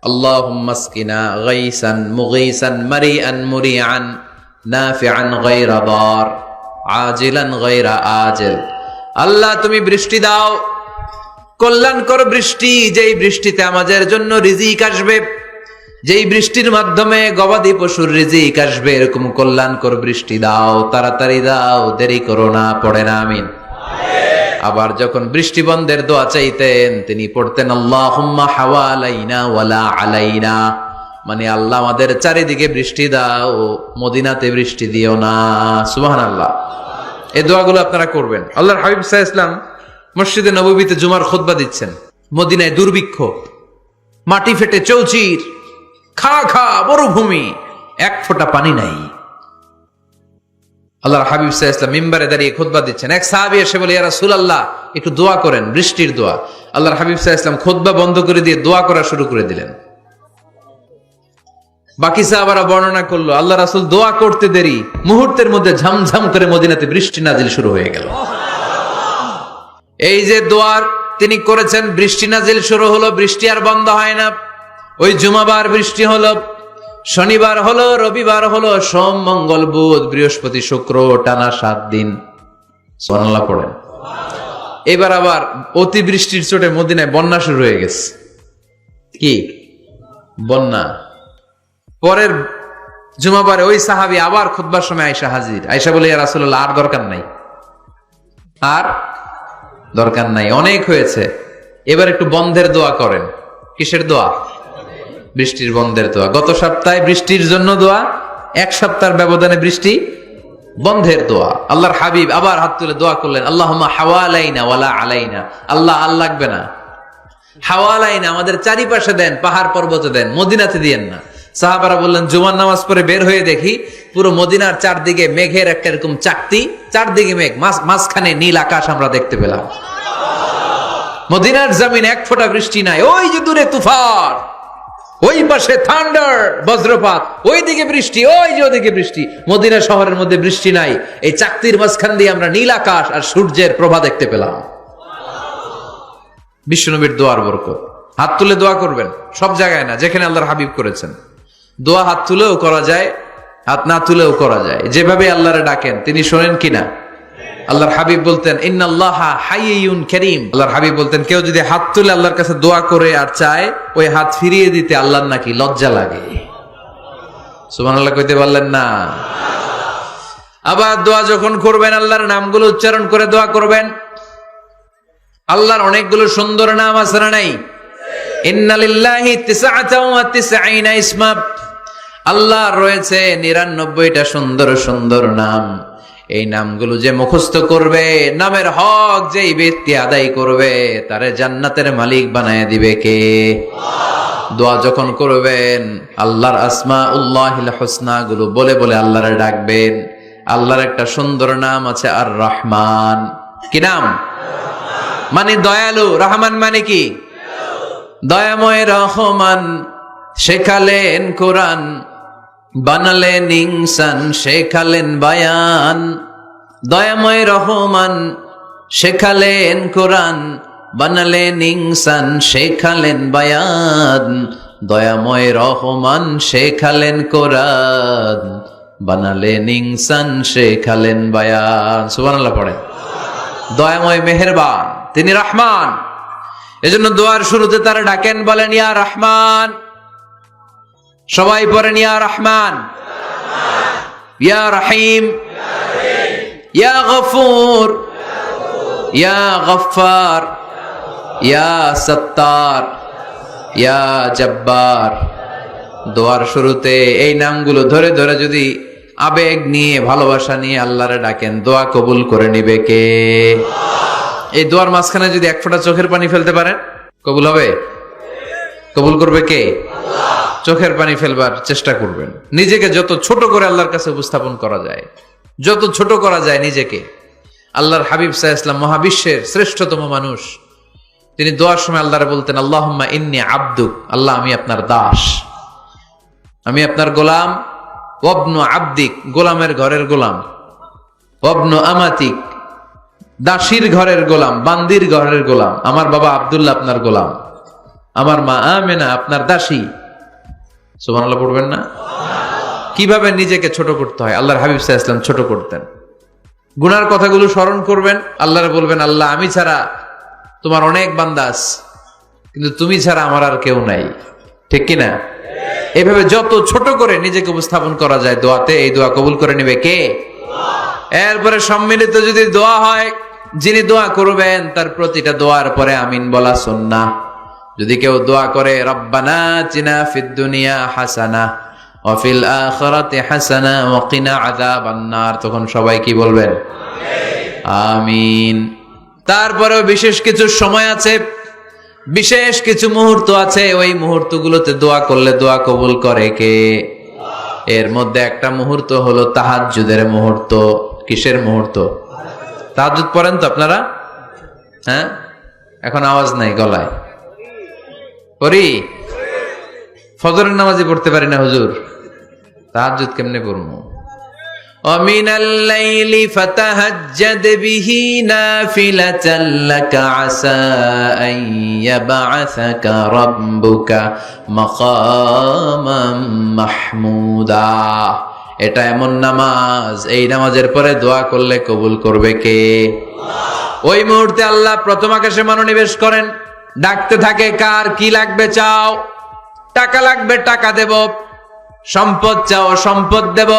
আল্লাহুম্মা আসকিনা গাইসান মুগীসান মারিআন মুরিআন নাফিআন গায়রা দার আজিলান গায়রা আজিল। আল্লাহ তুমি বৃষ্টি দাও, কল্যাণকর বৃষ্টি, যেই বৃষ্টিতে আমাদের জন্য রিজিক আসবে, যেই বৃষ্টির মাধ্যমে গবাদি পশুর রিজিক আসবে, এরকম কল্যাণকর বৃষ্টি দাও, তাড়াতাড়ি দাও, দেরি করো না। পড়ে না আমিন। আবার যখন বৃষ্টি বন্ধের দোয়া চাইতেন তিনি পড়তেন আল্লাহুম্মা হাওয়ালাইনা ওয়ালা আলাইনা, মানে আল্লাহ আমাদের চারিদিকে বৃষ্টি দাও, মদিনাতে বৃষ্টি দিও না। সুবহানাল্লাহ। এই দোয়াগুলো আপনারা করবেন। আল্লাহর হাবিব সাল্লাল্লাহু আলাইহি ওয়াসাল্লাম মসজিদে নববীতে জুমার খুতবা দিচ্ছেন। মদিনায় দুর্ভিক্ষ, মাটি ফেটে চৌচির, খা খা মরুভূমি, এক ফোঁটা পানি নাই। আল্লাহর হাবিব সাল্লাল্লাহু আলাইহি ওয়াসাল্লাম মিম্বারে দাঁড়িয়ে খুতবা দিচ্ছেন। এক সাহাবী এসে বলে, ইয়া রাসূলুল্লাহ একটু দোয়া করেন, বৃষ্টির দোয়া। আল্লাহর হাবিব সাল্লাল্লাহু আলাইহি ওয়াসাল্লাম খুতবা বন্ধ করে দিয়ে দোয়া করা শুরু করে দিলেন। বাকি সাহাবারা বর্ণনা করলো, আল্লাহ রাসূল দোয়া করতে দেরি, মুহূর্তের মধ্যে ঝমঝম করে মদিনাতে বৃষ্টি নাজিল শুরু হয়ে গেল। এই যে দোয়ার তিনি করেছেন, বৃষ্টি নাজিল শুরু হলো, বৃষ্টি আর বন্ধ হয় না। ওই জুমাবার বৃষ্টি হলো, শনিবার হলো, রবিবার হলো, সোম মঙ্গল বুধ বৃহস্পতি শুক্র, টানা 7 দিন। সুবহানাল্লাহ পড়েন। এবার আবার অতি বৃষ্টির চোটে মদিনায় বন্যা শুরু হয়ে গেছে। কি বন্যা? পরের জুমাবারে ওই সাহাবী আবার খুতবার সময় আয়েশা হাজির। আয়েশা বলে, ইয়া রাসূলুল্লাহ আর দরকার নাই, আর দরকার নাই, অনেক হয়েছে, এবার একটু বন্ধের দোয়া করেন। কিসের দোয়া? বৃষ্টির বন্ধের দোয়া। গত সপ্তাহে বৃষ্টির জন্য দোয়া, 1 সপ্তাহের ব্যবধানে বৃষ্টি বন্ধের দোয়া। আল্লাহর হাবিব আবার হাত তুলে দোয়া করলেন, আল্লাহুম্মা হাওয়ালাইনা ওয়ালা আলাইনা। আল্লাহ আর লাগবে না, হাওয়ালাইনা আমাদের চারিপাশে দেন, পাহাড় পর্বতে দেন, মদিনাতে দিয়েন না। সাহাবারা বললেন, জুমার নামাজ পড়ে বের হয়ে দেখি পুরো মদিনার চারদিকে মেঘের একটা এরকম চাকতি, চারদিকে মেঘ, মাঝখানে নীল আকাশ আমরা দেখতে পেলাম। মদিনার জমিন 1 ফোঁটা বৃষ্টি নাই। ওই যে দূরে তুফান, ওই পাশে থান্ডার বজ্রপাত, ওই দিকে বৃষ্টি, ওই যে ওদিকে বৃষ্টি। মদিনা শহরের মধ্যে বৃষ্টি নাই, এই চাকতির মাঝখান দিয়ে আমরা নীল আকাশ আর সূর্যের প্রভা দেখতে পেলাম। বিশ্বনবীর দোয়ার বরকত। হাত তুলে দোয়া করবেন, সব জায়গায় না, যেখানে আল্লাহর হাবিব করেছেন। দোয়া হাত তুলেও করা যায়, হাত না তুলেও করা যায়। যেভাবে আল্লাহরে ডাকেন তিনি শোনেন কিনা? আল্লাহর হাবিব বলতেন, ইন্নাল্লাহা হাইয়ুন কারীম। আল্লাহর হাবিব বলতেন, কেউ যদি হাত তুলে আল্লাহর কাছে দোয়া করে আর চায়, ওই হাত ফিরিয়ে দিতে আল্লাহর নাকি লজ্জা লাগে। সুবহানাল্লাহ কইতে পারলেন না? আবার দোয়া যখন করবেন আল্লাহর নামগুলো উচ্চারণ করে দোয়া করবেন। আল্লাহর অনেকগুলো সুন্দর নাম আছে না নাই? ইন্না লিল্লাহি 99 ইসমা। আল্লাহর রয়েছে 99টা সুন্দর সুন্দর নাম। এই নামগুলো যে মুখস্থ করবে, নামের হক যেই ব্যক্তি আদায় করবে, তারে জান্নাতের মালিক বানায় দিবে কে? দোয়া যখন করবেন আল্লাহর আসমাউল্লাহিল হুসনা গুলো বলে বলে আল্লাহরে ডাকবেন। আল্লাহর একটা সুন্দর নাম আছে আর রহমান। কি নাম? মানে দয়ালু। রহমান মানে কি? দয়াময়। রহমান শেখালেন কোরআন, বানালেন ইনসান শেখালেন বায়ান, দয়াময় রহমান শেখালেন কোরআন। বানালেন ইনসান শেখালেন বায়ান, দয়াময় রহমান শেখালেন কোরআন। বানালেন ইনসান শেখালেন বায়ান। সুবহানাল্লাহ পড়েন। দয়াময় মেহেরবান, তিনি রহমান। এজন্য দোয়ার শুরুতে তারা ডাকেন, বলেন ইয়া রহমান। সবাই পড়েন ইয়া রহমান, ইয়া রহিম, ইয়া গফুর, ইয়া গফফার, ইয়া সত্তার, ইয়া জব্বার। দোয়ার শুরুতে এই নামগুলো ধরে ধরে যদি আবেগ নিয়ে ভালোবাসা নিয়ে আল্লাহরে ডাকেন, দোয়া কবুল করে নিবে কে? এই দোয়ার মাঝখানে যদি এক ফোঁটা চোখের পানি ফেলতে পারেন, কবুল হবে? কবুল করবে কে? চোখের পানি ফেলবার চেষ্টা করবেন। নিজেকে যত ছোট করে আল্লাহর কাছে উপস্থাপন করা যায়, যত ছোট করা যায় নিজেকে। আল্লাহর হাবিব সাল্লাল্লাহু আলাইহি ওয়াসাল্লাম, মহাবিশ্বের শ্রেষ্ঠতম মানুষ, তিনি দোয়ার সময় আল্লাহরে বলতেন, আল্লাহুম্মা ইন্নী আবদুক, আল্লাহ আমি আপনার দাস, আমি আপনার গোলাম। ওয়াবনু আবদিক, গোলামের ঘরের গোলাম। ওয়াবনু আমাতিক, দাসীর ঘরের গোলাম, বান্দির ঘরের গোলাম। আমার বাবা আব্দুল্লাহ আপনার গোলাম, আমার মা আমেনা আপনার দাসী। সুবহানাল্লাহ পড়বেন না? কিভাবে নিজেকে ছোট করতে হয় আল্লাহর হাবিব সাল্লাল্লাহু আলাইহি ওয়াসাল্লাম ছোট করতেন। গুনার কথাগুলো স্মরণ করবেন, আল্লাহরে বলবেন, আল্লাহ আমি ছাড়া তোমার অনেক বান্দা আছে, কিন্তু তুমি ছাড়া আমার আর কেউ নাই। ঠিক কিনা? এভাবে যত ছোট করে নিজেকে উপস্থাপন করা যায় দোয়াতে, এই দোয়া কবুল করে নেবে কে? এরপরে সম্মিলিত যদি দোয়া হয়, যিনি দোয়া করবেন তার প্রতিটা দোয়ার পরে আমিন বলা সুন্নাহ। যদি কেউ দোয়া করে রব্বানা আতিনা ফিদ দুনিয়া হাসানা ওয়া ফিল আখিরাতি হাসানা ওয়া কিনা আযাবান নার, তখন সবাই কি বলবেন? আমিন। তারপরেও বিশেষ কিছু সময় আছে, বিশেষ কিছু মুহূর্ত আছে, ওই মুহূর্তগুলোতে দোয়া করলে দোয়া কবুল করে কে? এর মধ্যে একটা মুহূর্ত হলো তাহাজ্জুদের মুহূর্ত। কিসের মুহূর্ত? তাহাজ্জুদ পড়েন তো আপনারা? হ্যাঁ, এখন আওয়াজ নাই গলায়। পড়ি? ফজরের নামাজই পড়তে পারি না হুজুর, তাহাজ্জুদ কেমনে পড়বো? ومن الليل فتهجد به نافلة لك عسى أن يبعثك ربك مقاما محمودا। এটা এমন নামাজ, এই নামাজের পরে দোয়া করলে কবুল করবে কে? ওই মুহূর্তে আল্লাহ প্রথম আকাশে মনোনিবেশ করেন, ডাকতে থাকে, কার কি লাগবে চাও? টাকা লাগবে টাকা দেব, সম্পদ চাও সম্পদ দেব,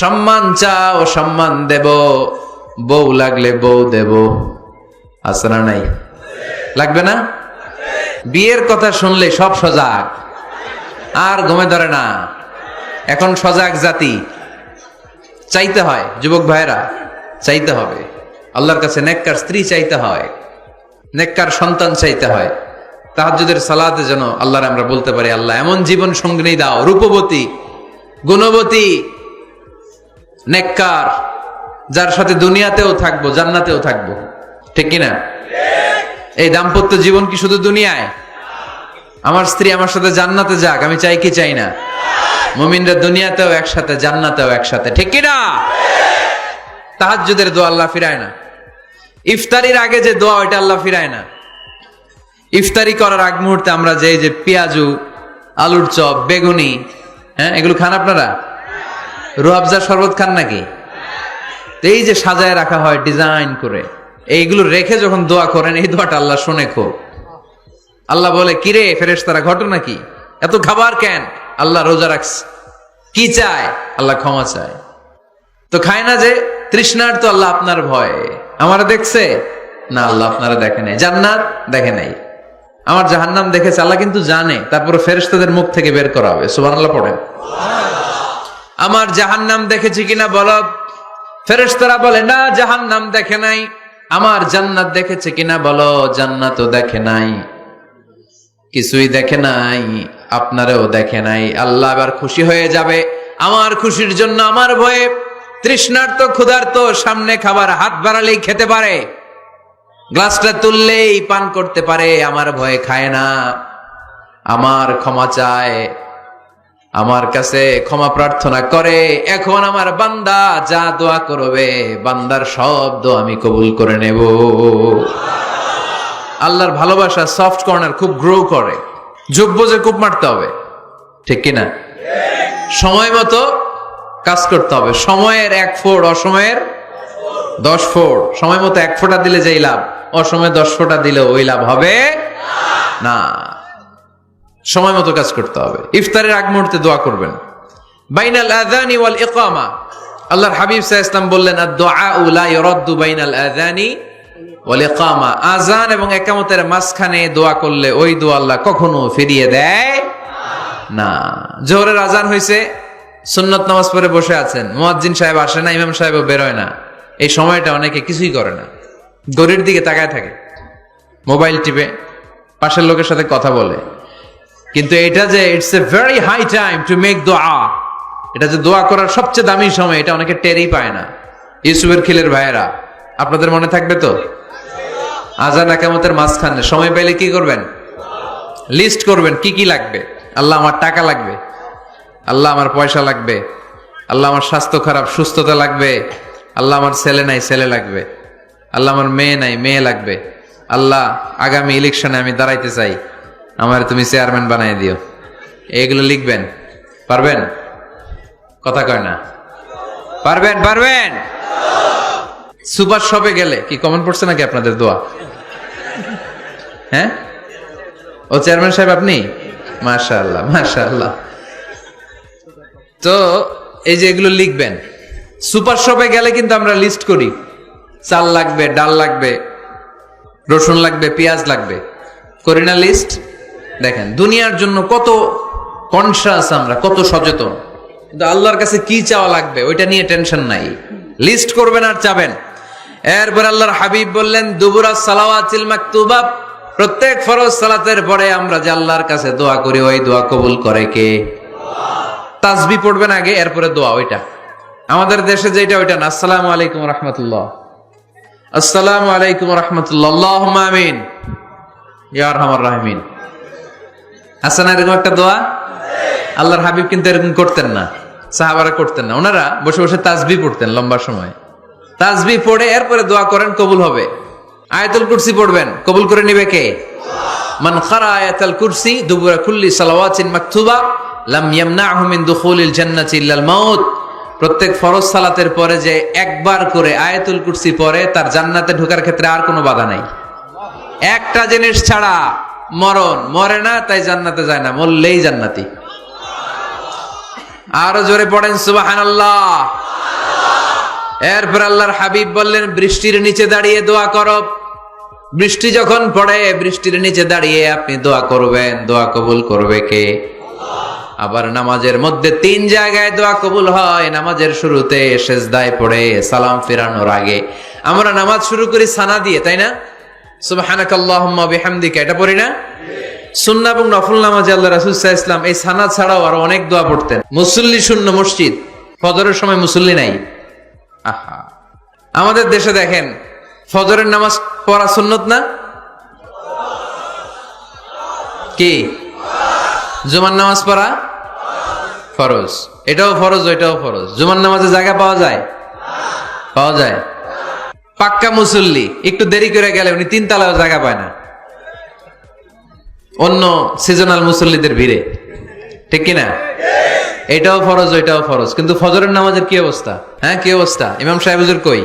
সম্মান চাও সম্মান দেব, বউ লাগলে বউ দেব। আছে না নাই? লাগবে না? বিয়ের কথা শুনলে সব সজাগ, আর ঘুমে ধরে না। এখন সজাগ জাতি, চাইতে হয়। যুবক ভাইরা চাইতে হবে আল্লাহর কাছে, নেককার স্ত্রী চাইতে হয়, নেককার সন্তান চাইতে হয়। তাহাজ্জুদের সালাতে যেন আল্লাহর আমরা বলতে পারি, আল্লাহ এমন জীবন সঙ্গিনী দাও, রূপবতী, গুণবতী, নেককার, যার সাথে দুনিয়াতেও থাকবো জান্নাতেও থাকবো। ঠিক কিনা? এই দাম্পত্য জীবন কি শুধু দুনিয়ায়? আমার স্ত্রী আমার সাথে জান্নাতে যাক, আমি চাই কি চাই না? মুমিনরা দুনিয়াতেও একসাথে, জান্নাতেও একসাথে। ঠিক কিনা? তাহাজ্জুদের দোয়া আল্লাহ ফিরায় না। ইফতারির আগে যে দোয়া, ওইটা আল্লাহ ফিরায় না। ইফতারি করার আগ মুহূর্তে আমরা যে পেঁয়াজু, আলুর চপ, বেগুনি, হ্যাঁ এগুলো খান আপনারা? রুহাবজার শরবত খান নাকি? এই যে সাজায় রাখা হয় ডিজাইন করে, এইগুলো রেখে যখন দোয়া করেন, এই দোয়াটা আল্লাহ শুনে খুব। আল্লাহ বলে, কিরে ফেরেশতারা, ঘটনা কি? এত খাবার কেন? আল্লাহ রোজা রাখছে। কি চায়? আল্লাহ ক্ষমা চায়। তো খায় না যে তৃষ্ণার, তো আল্লাহ আপনার ভয়। আমারা দেখছে না, আল্লাহ আপনারা দেখে নাই। জান্নাত দেখে নাই, আমার জাহান্নাম দেখেছে আল্লাহ কিন্তু জানে। তারপরে ফেরেশতাদের মুখ থেকে বের করা হবে। সুবহানাল্লাহ পড়েন। আমার জাহান্নাম দেখেছি কিনা বলো? ফেরেশতারা বলে না, জাহান্নাম দেখে নাই। আমার জান্নাত দেখেছে কিনা বলো? জান্নাতও দেখে নাই, কিছুই দেখে নাই, আপনারেও দেখে নাই। আল্লাহ এবার খুশি হয়ে যাবে। আমার খুশির জন্য আমার ভয়ে তৃষ্ণার্ত ক্ষুধার্ত সামনে খাবার হাত বাড়ালেই খেতে পারে, গ্লাসটা তুললেই পান করতে পারে, আমার ভয়ে খায় না, আমার ক্ষমা চায়। আমার কাছে ক্ষমা প্রার্থনা করে, এখন আমার বান্দা যা দোয়া করবে বান্দার সব দোয়া আমি কবুল করে নেব। আল্লাহর ভালোবাসা সফট কর্নার খুব গ্রো করে, যোগ্য যে কূপ মারতে হবে, ঠিক কিনা? সময় মতো কাজ করতে হবে। সময়ের 1 ফোঁট, অসময়ের 10 ফোঁট। সময় মতো 1 ফোঁটা দিলে যেই লাভ, অসময়ে 10 ফোঁটা দিলে ওই লাভ হবে না। সময় মতো কাজ করতে হবে। ইফতারের আগ মুহূর্তে দোয়া করবেন। বাইনাল আযানি ওয়াল ইকামা, আল্লাহর হাবিব সাল্লাল্লাহু আলাইহি ওয়াসাল্লাম বললেন, আদ-দুআউ লা ইরাদ্দু বাইনাল আযানি ওয়াল ইকামা। আযান এবং ইকামতের মাঝখানে দোয়া করলে ওই দোয়া আল্লাহ কখনো ফিরিয়ে দেয় না। জোহরের আযান হইছে, সুন্নত নামাজ পড়ে বসে আছেন, মুয়াজ্জিন সাহেব আসে না, ইমাম সাহেবও বের হয় না। এই সময়টা অনেকে কিছুই করে না, ঘড়ির দিকে তাকায় থাকে, মোবাইল টিপে, পাশের লোকের সাথে কথা বলে। কিন্তু এটা যে it's a very high time to make দোয়া, এটা যে দোয়া করার সবচেয়ে দামি সময়, এটা অনেকে টেরই পায় না। ইউসুফের খিলের ভাইয়েরা, আপনাদের মনে থাকবে তো? আযান ইকামতের মাঝখানে সময় পেলে কি করবেন? লিস্ট করবেন কি কি লাগবে। আল্লাহ আমার টাকা লাগবে, আল্লাহ আমার পয়সা লাগবে, আল্লাহ আমার স্বাস্থ্য খারাপ সুস্থতা লাগবে, আল্লাহ আমার ছেলে নাই ছেলে লাগবে, আল্লাহ আমার মেয়ে নাই মেয়ে লাগবে, আল্লাহ আগামী ইলেকশনে আমি দাঁড়াইতে চাই, আমার তুমি চেয়ারম্যান বানাই দিও। এগুলো লিখবেন। পারবেন? কথা কয় না। পারবেন? পারবেন? সুপার শপে গেলে কি কমেন্ট পড়ছে নাকি আপনাদের দোয়া? হ্যাঁ, ও চেয়ারম্যান সাহেব আপনি? মাশাআল্লাহ মাশাআল্লাহ। তো এই যে এগুলো লিখবেন। সুপার শপে গেলে কিন্তু আমরা লিস্ট করি, চাল লাগবে, ডাল লাগবে, রসুন লাগবে, পেঁয়াজ লাগবে, করি না লিস্ট? দেখেন দুনিয়ার জন্য কত কনসাস আমরা, কত সচেতন, কিন্তু আল্লাহর কাছে কি চাওয়া লাগবে ওইটা নিয়ে টেনশন নাই। লিস্ট করবেন আর চাবেন। এরপর আল্লাহর হাবিব বললেন, দুবুরা সালাওয়াতিল মাকতুবা, প্রত্যেক ফরজ সালাতের পরে আমরা যে আল্লাহর কাছে দোয়া করি ওই দোয়া কবুল করে কে? তাসবিহ পড়বেন আগে, এরপরে দোয়া। ওইটা আমাদের দেশে যেটা ওইটা না। আসসালামু আলাইকুম রাহমাতুল্লাহ, আসসালামু আলাইকুম রাহমাতুল্লাহ, আল্লাহুম্মা আমিন ইয়া আরহামার রাহিমিন। আছে না এরকম একটা দোয়া? আল্লাহর হাবিব কিন্তু এরকম করতেন না, সাহাবারা করতেন না। ওনারা বসে বসে তাসবিহ পড়তেন লম্বা সময়। তাসবিহ পড়ে এরপরে দোয়া করেন, কবুল হবে। আয়াতুল কুরসি পড়বেন, কবুল করে নিবে কে? মান খারা আয়াতুল কুরসি দুবুরা কুল্লি সালাওয়াতিন মাকতুবা লাম ইয়ামনাহু মিন দুখুলিল জান্নাতি ইল্লাল মাউত। প্রত্যেক ফরজ সালাতের পরে যে একবার করে আয়াতুল কুরসি পড়ে তার জান্নাতে ঢোকার ক্ষেত্রে আর কোনো বাধা নাই। একটা জিনিস ছাড়া, মরণ। মরে না তাই জান্নাতে যায় না, মরলেই জান্নাতি। আরো জোরে পড়েন সুবহানাল্লাহ। এরপর আল্লাহর হাবিব বললেন, বৃষ্টির নিচে দাঁড়িয়ে দোয়া করো। বৃষ্টি যখন পড়ে বৃষ্টির নিচে দাঁড়িয়ে আপনি দোয়া করবেন, দোয়া কবুল করবে কে? আবার নামাজের মধ্যে 3 জায়গায় দোয়া কবুল হয়। নামাজের শুরুতে, সেজদায় পড়ে, সালাম ফেরানোর আগে। আমরা নামাজ শুরু করি সানা দিয়ে, তাই না? সুবহানাকাল্লাহুম্মা বিহামদিকা, এটা পড়ি না? সুন্নাহ এবং নফল নামাজে আল্লাহ রাসূল সাল্লাল্লাহু আলাইহি ওয়াসাল্লাম এই সানা ছাড়াও আরো অনেক দোয়া পড়তেন। মুসল্লি শূন্য মসজিদ, ফজরের সময় মুসল্লি নাই। আহা, আমাদের দেশে দেখেন ফজরের নামাজ পড়া সুন্নত না? কি? জুমার নামাজ পড়া ফরজ। এটাও ফরজ, ওইটাও ফরজ। জুমার নামাজে জায়গা পাওয়া যায়? পাওয়া যায়। পাক্কা মুসল্লি একটু দেরি করে গেলে উনি 3 তলায়ও জায়গা পায় না, অন্য সিজনাল মুসল্লিদের ভিড়ে, ঠিক কিনা? এটাও ফরজ, ওইটাও ফরজ। কিন্তু ফজরের নামাজের কি অবস্থা? হ্যাঁ, কি অবস্থা? ইমাম সাহেব হুজুর কই?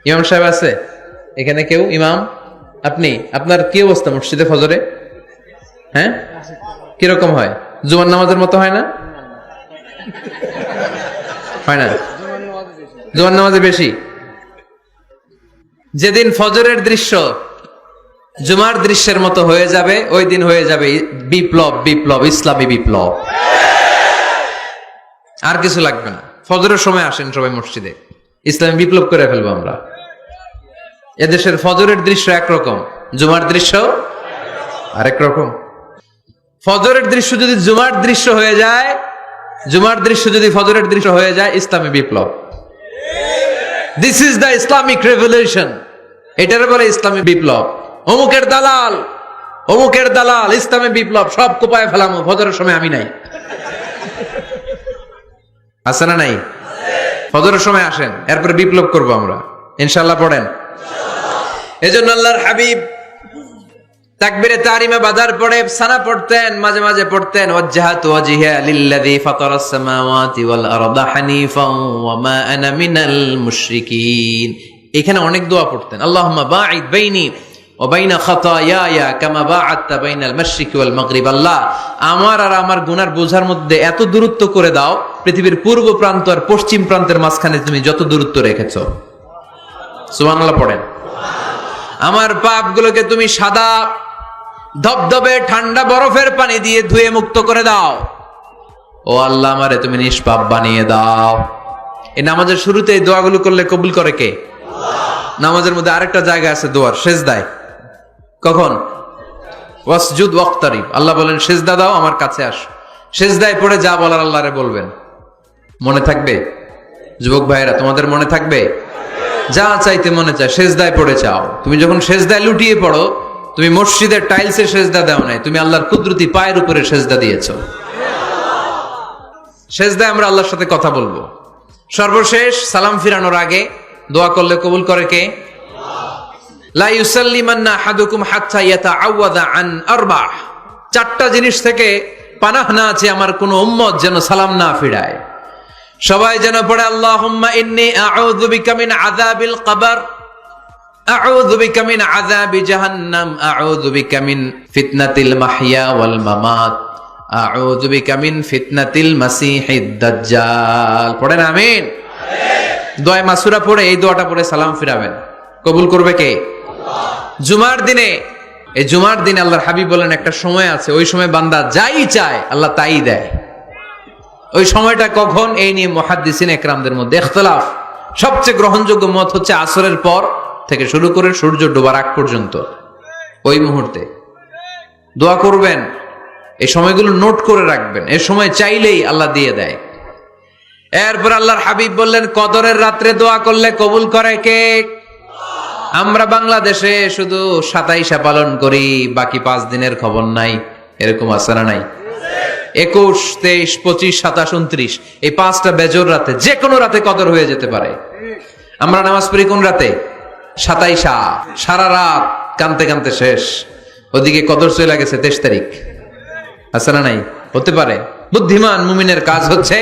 ইমাম সাহেব আছে এখানে কেউ? ইমাম আপনি, আপনার কি অবস্থা মসজিদে ফজরে? হ্যাঁ, কিরকম হয়? জুমার নামাজের মতো হয় না? হয় না? জুমার নামাজে বেশি। যেদিন ফজরের দৃশ্য জুমার দৃশ্যের মতো হয়ে যাবে, ওই দিন হয়ে যাবে বিপ্লব, বিপ্লব, ইসলামী বিপ্লব। আর কিছু লাগবে না। ফজরের সময় আসেন সবাই মসজিদে, ইসলামী বিপ্লব করে ফেলবো আমরা। এদেশের ফজরের দৃশ্য একরকম, জুমার দৃশ্য আরেক রকম। ফজরের দৃশ্য যদি জুমার দৃশ্য হয়ে যায়, জুমার দৃশ্য যদি ফজরের দৃশ্য হয়ে যায়, ইসলামী বিপ্লব। This is the Islamic revolution. এটার বলে ইসলামী বিপ্লব। অমুকের দালাল, অমুকের দালাল, ইসলামী বিপ্লব, সব কোপায় ফেলামো, ফজরের সময় আমি নাই। আছে না নাই? ফজরের সময় আসেন, এরপরে বিপ্লব করবো আমরা ইনশাআল্লাহ। পড়েন। এজন্য আল্লাহর হাবিব তাকবীরে তাহরিমা বাজার পড়ে সানা পড়তেন, মাঝে মাঝে পড়তেন ওয়াজহাতু ওয়াজহিয়া লিল্লাযী ফাতারাস সামাওয়াতি ওয়াল আরদা হানিফান ওয়া মা আনা মিনাল মুশরিকিন। এখানে অনেক দোয়া পড়তেন। আল্লাহুম্মা বাঈদ বাইনি ওয়া বাইনা খাতায়ায়া কামা বাআদতা বাইনাল মাশরিকি ওয়াল মাগরিব। আল্লাহ, আমার আর আমার গুনার বোঝার মধ্যে এত দূরত্ব করে দাও, পৃথিবীর পূর্ব প্রান্ত আর পশ্চিম প্রান্তের মাঝখানে তুমি যত দূরত্ব রেখেছো। সুবহানাল্লাহ পড়েন। আমার পাপগুলোকে তুমি সাদা ধবধবে ঠান্ডা বরফের পানি দিয়ে ধুয়ে মুক্ত করে দাও। ও আল্লাহ, আমারে তুমি নিষ্পাপ বানিয়ে দাও। এই নামাজের শুরুতে এই দোয়াগুলো করলে কবুল করে কে? নামাজের মধ্যে আরেকটা জায়গা আছে দোয়ার, সেজদায়। কখন? ওয়াসজুদ ওয়াক্তারিব। আল্লাহ বলেন সেজদা দাও, আমার কাছে আসো। সেজদায় পড়ে যা বলার আল্লাহরে বলবেন। মনে থাকবে? যুবক ভাইয়েরা, তোমাদের মনে থাকবে? যা চাইতে মনে চায় সেজদায় পড়ে চাও। তুমি যখন সেজদায় লুটিয়ে পড়ো, তুমি মসজিদের টাইলসে সেজদা দাও নাই, তুমি আল্লাহর কুদরতি পায়ের উপরে সেজদা দিয়েছো। সেজদায় আমরা আল্লাহর সাথে কথা বলবো। সর্বশেষ সালাম ফিরানোর আগে দোয়া করলে কবুল করে কে? লা ইউসাল্লিমান্না আহাদুকুম হাত্তা ইয়াতাআওয়াযা আন আরবা'। চারটা জিনিস থেকে পানাহ না আছে আমার কোন উম্মত যেন সালাম না ফিরায়। সবাই যেন পড়ে আল্লাহুম্মা ইন্নী আউযু বিকা মিন আযাবিল কবর, আউযু বিকা মিন আযাবি জাহান্নাম, আউযু বিকা মিন ফিতনাতিল মাহইয়া ওয়াল মামাত, আউযু বিকা মিন ফিতনাতিল মাসিহিদ দাজ্জাল। পড়েন আমিন। দোয়া মাসুরা পড়ে এই দোয়াটা পড়ে সালাম ফিরাবেন। কবুল করবে কে? জুমার দিনে, এই জুমার দিনে আল্লাহর হাবিব বলেন একটা সময় আছে, ওই সময় বান্দা যাই চায় আল্লাহ তাই দেয়। ওই সময়টা কখন? এই নিয়ে মুহাদ্দিসিন ইকরামদের মধ্যে ইখতিলাফ। সবচেয়ে গ্রহণযোগ্য মত হচ্ছে আসরের পর থেকে শুরু করে সূর্য ডোবার আগ পর্যন্ত। ওই মুহূর্তে দোয়া করবেন, এই সময়গুলো নোট করে রাখবেন। এই সময় চাইলেই আল্লাহ দিয়ে দেয়। এরপর আল্লাহর হাবিব বললেন কদরের রাত্রে দোয়া করলে কবুল করে কে? আমরা বাংলাদেশে শুধু 27 পালন করি, বাকি 5 দিনের খবর নাই। এরকম আছে না নাই? 21, 23, 25, 27, 29 এই 5টা বেজর রাতে, যে কোনো রাতে কদর হয়ে যেতে পারে। আমরা নামাজ পড়ি কোন রাতে? 27। সারা রাত কানতে কানতে শেষ, ওদিকে কদর চলে গেছে 23 তারিখ। আছে না নাই? হতে পারে। বুদ্ধিমান মুমিনের কাজ হচ্ছে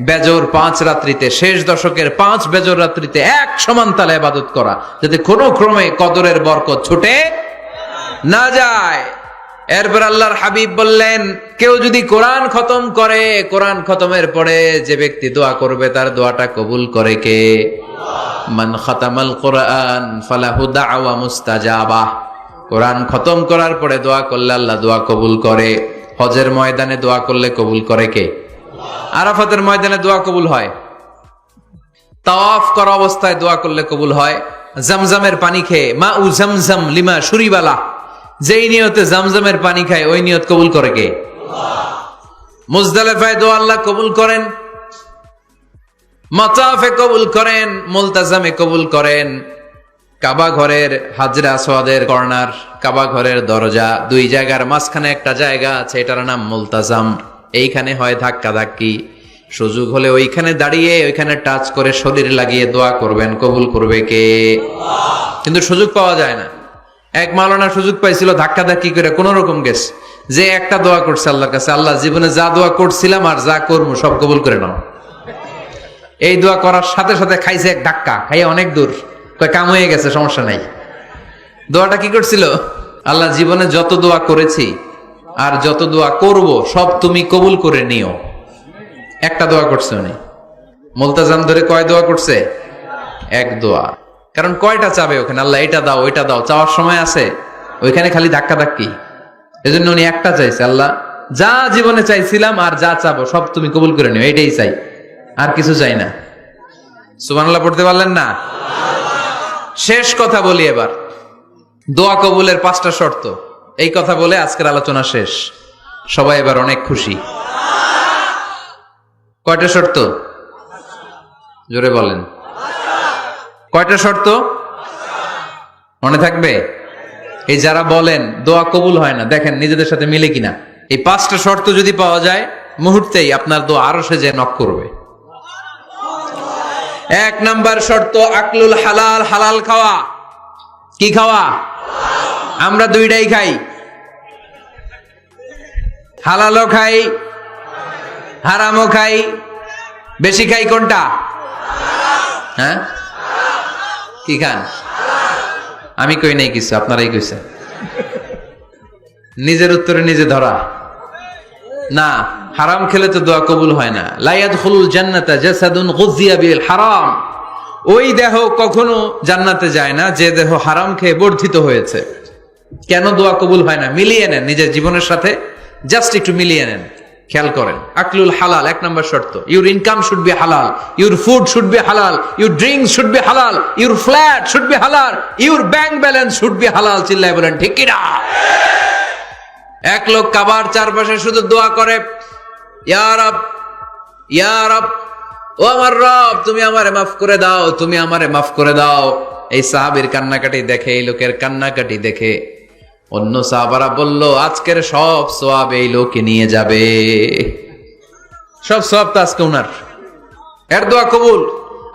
বেজর 5 রাত্রিতে, শেষ দশকের 5 বেজর রাত্রিতে এক সমান তালে ইবাদত করা, যাতে কোনো ক্রমে কদরের বরকত ছুটে না যায়। এরপর আল্লাহর হাবিব বললেন কেউ যদি কোরআন খতম করে, কোরআন খতমের পরে যে ব্যক্তি দোয়া করবে তার দোয়াটা কবুল করে কে? মান খাতামাল কোরআন ফালাহু দাওয়া মুস্তাজাবা। কোরআন খতম করার পরে দোয়া করলে আল্লাহ দোয়া কবুল করে। হজের ময়দানে দোয়া করলে কবুল করে কে? আরাফাতের ময়দানে দোয়া কবুল হয়। তাওয়াফ করা অবস্থায় দোয়া করলে কবুল হয়। জামজামের পানি খেয়ে, মা উ জামজাম লিমা শুরিবালা, যেই নিয়তে জামজামের পানি খায় ওই নিয়ত কবুল করে কে? মুজদালিফায় দোয়া আল্লাহ কবুল করেন, মাতাফে কবুল করেন, মুলতাজামে কবুল করেন। কাবা ঘরের হাজরে আসওয়াদের কর্নার, কাবা ঘরের দরজা, 2 জায়গার মাঝখানে একটা জায়গা আছে, এটার নাম মুলতাজাম। এইখানে হয় ধাক্কা ধাক্কি, সুযোগ হলে ওইখানে দাঁড়িয়ে ওইখানে টাচ করে শরীর লাগিয়ে দোয়া করবেন, কবুল করবে কে? কিন্তু সুযোগ পাওয়া যায় না। এক মাওলানা সুযোগ পাইছিল, ধাক্কা ধাক্কি করে কোন রকম গেছে, যে একটা দোয়া করছে আল্লাহর কাছে, আল্লাহ জীবনে যা দোয়া করছিলাম আর যা করবো সব কবুল করে নাও। এই দোয়া করার সাথে সাথে খাইছে এক ধাক্কা, খাইয়ে অনেক দূর, কাম হয়ে গেছে, সমস্যা নাই। দোয়াটা কি করছিল? আল্লাহ জীবনে যত দোয়া করেছি আর যত দোয়া করব সব তুমি কবুল করে নিও। একটা দোয়া করছে উনি। মুলতাজাম ধরে কয় দোয়া করছে? এক দোয়া। কারণ কয়টা চাবে ওখানে? আল্লাহ এটা দাও ওইটা দাও, চাওয়ার সময় আছে? ওইখানে খালি ধাক্কা ধাক্কি। এজন্য উনি একটা চাইছে, আল্লাহ যা জীবনে চাইছিলাম আর যা চাবো সব তুমি কবুল করে নিও, এইটাই চাই, আর কিছু চাই না। সুবহানাল্লাহ পড়তে পারলেন না? শেষ কথা বলি এবার, দোয়া কবুলের 5টা শর্ত। এই কথা বলে আজকের আলোচনা শেষ। সবাই এবার অনেক খুশি। কয়টা শর্ত? জোরে বলেন। কয়টা শর্ত মনে থাকবে? এই যারা বলেন দোয়া কবুল হয় না, দেখেন নিজেদের সাথে মিলে কিনা। এই 5টা শর্ত যদি পাওয়া যায়, মুহূর্তেই আপনার দোয়া আরশে যে নক করবে। এক নাম্বার শর্ত আকলুল হালাল, হালাল খাওয়া। কি খাওয়া? আমরা দুইটাই খাই, হালালও খাই হারামও খাই। বেশি খাই কোনটা? হ্যাঁ, কি খান? আমি কই নাই কিছু, আপনারাই কইছেন। নিজের উত্তরে নিজে ধরা না। হারাম খেলে তো দোয়া কবুল হয় না। লা ইয়াদখুলুল জান্নাতা জাসাদুন গুযিয়া বিল হারাম। ওই দেহ কখনো জান্নাতে যায় না যে দেহ হারাম খেয়ে বর্ধিত হয়েছে। কেন দোয়া কবুল হয় না? মিলিয়ে নেন নিজের জীবনের সাথে, জাস্ট একটু মিলিয়ে নেন, খেয়াল করেন। আকলুল হালাল এক নম্বর শর্ত। ইউর ইনকাম শুড বি হালাল, ইউর ফুড শুড বি হালাল, ইউর ড্রিঙ্কস শুড বি হালাল, ইউর ফ্ল্যাট শুড বি হালাল, your bank balance should be হালাল। চিল্লায় বলেন ঠিক কিনা? এক লোক কাবার চারপাশে শুধু দোয়া করে, ইয়া রব, ইয়া রব, ও আমার রব, তুমি আমারে মাফ করে দাও, তুমি আমারে মাফ করে দাও। এই সাহাবীর কান্নাকাটি দেখে, এই লোকের কান্নাকাটি দেখে অন্য সাহাবারা বলল, আজকের সব সওয়াব এই লোকে নিয়ে যাবে। সব সওয়াব তো আজকে উনার। এর দোয়া কবুল।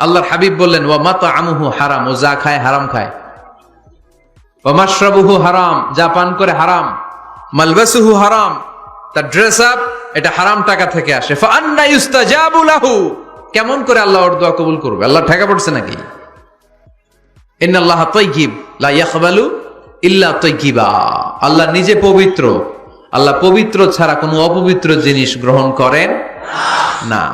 আল্লাহর হাবিব বললেন, ওয়া মাতআমুহু হারাম, ও যা খায় হারাম খায়। ওয়া মাশরাবুহু হারাম, যা পান করে হারাম। মালবাসুহু হারাম, তার ড্রেস আপ এটা হারাম টাকা থেকে আসে। ফাআন্না ইউস্তাজাবু লাহু, কেমন করে আল্লাহ ওর দোয়া কবুল করবে? আল্লাহ ঠেকা পড়ছে নাকি? ইন্নাল্লাহা তাইয়্যিব লা ইয়াকবালু ইল্লা তাইয়্যিবা। আল্লাহ নিজে পবিত্র, আল্লাহ পবিত্র ছাড়া কোনো অপবিত্র জিনিস গ্রহণ করেন না।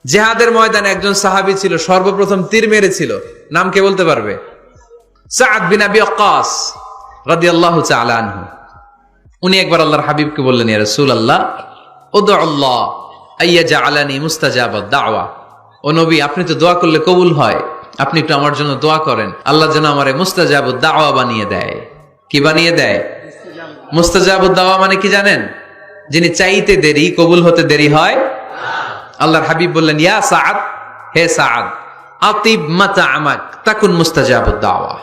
জিহাদের ময়দানে একজন সাহাবী ছিল, সর্বপ্রথম তীর মেরেছিল। নাম কে বলতে পারবে? সাআদ বিন আবি ওয়াক্কাস রাদিয়াল্লাহু তাআলা আনহু। উনি একবার আল্লাহর হাবিবকে বললেন, ইয়া রাসূলুল্লাহ, উদউ আল্লাহ আইয়াজআলানি মুস্তাজাবাদ দাওয়া। ও নবী, আপনি তো দোয়া করলে কবুল হয়, আপনি একটু আমার জন্য দোয়া করেন, আল্লাহ যেন আমারে মুস্তাজাবুদ দাওয়া বানিয়ে দেয়। কি বানিয়ে দেয়? মুস্তাজাবুদ দাওয়া মানে কি জানেন? যিনি চাইতে দেরি, কবুল হতে দেরি হয়। আল্লাহর হাবিব বললেন, ইয়া সাআদ, হে সাআদ, আতিব মাতআমাক তাকুন মুস্তাজাবুদ দাওয়া।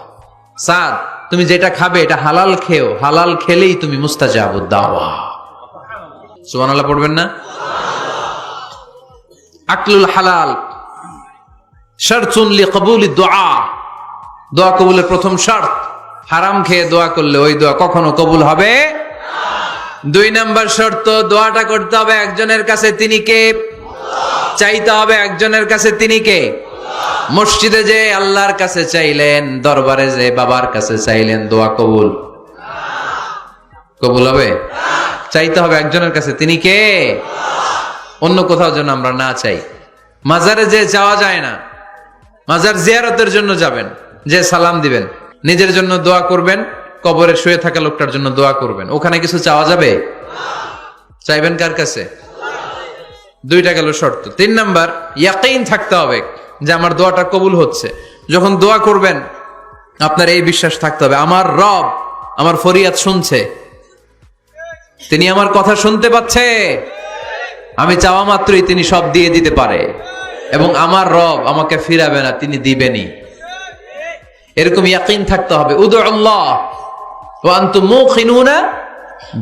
সাআদ, তুমি যেটা খাবে এটা হালাল খেও, হালাল খেলেই তুমি মুস্তাজাবুদ দাওয়া। সুবহানাল্লাহ পড়বেন না? আকলুল হালাল শারতুন লিকবুলি দুআ, দোয়া কবুলের প্রথম শর্ত। হারাম খেয়ে দোয়া করলে ওই দোয়া কখনো কবুল হবে না। দুই নাম্বার শর্ত, দোয়াটা করতে হবে একজনের কাছে, তিনি কে? চাইতে হবে একজনের কাছে, তিনি কে? মসজিদে যে আল্লাহর কাছে চাইলেন, দরবারে যে বাবার কাছে চাইলেন, দোয়া কবুল কবুল হবে? চাইতে হবে একজনের কাছে, তিনি কে? অন্য কোথাও যেন আমরা না চাই। মাজারে যে যাওয়া যায় না, মাজার জিয়ারতের জন্য যাবেন, যে সালাম দিবেন, নিজের জন্য দোয়া করবেন, কবরে শুয়ে থাকা লোকটার জন্য দোয়া করবেন। ওখানে কিছু চাওয়া যাবে? চাইবেন কার কাছে? দুইটা গেল শর্ত। তিন নাম্বার, ইয়াকিন থাকতে হবে যে আমার দোয়াটা কবুল হচ্ছে। যখন দোয়া করবেন আপনার এই বিশ্বাস থাকতে হবে, আমার রব আমার ফরিয়াদ শুনছে, তিনি আমার কথা শুনতে পাচ্ছে, আমি চাওয়া মাত্রই তিনি সব দিয়ে দিতে পারে, এবং আমার রব আমাকে ফিরাবে না, তিনি দিবেনই। এরকম ইয়াকিন থাকতে হবে। উদউ আল্লাহ ওয়া আনতুম মুকিনুনা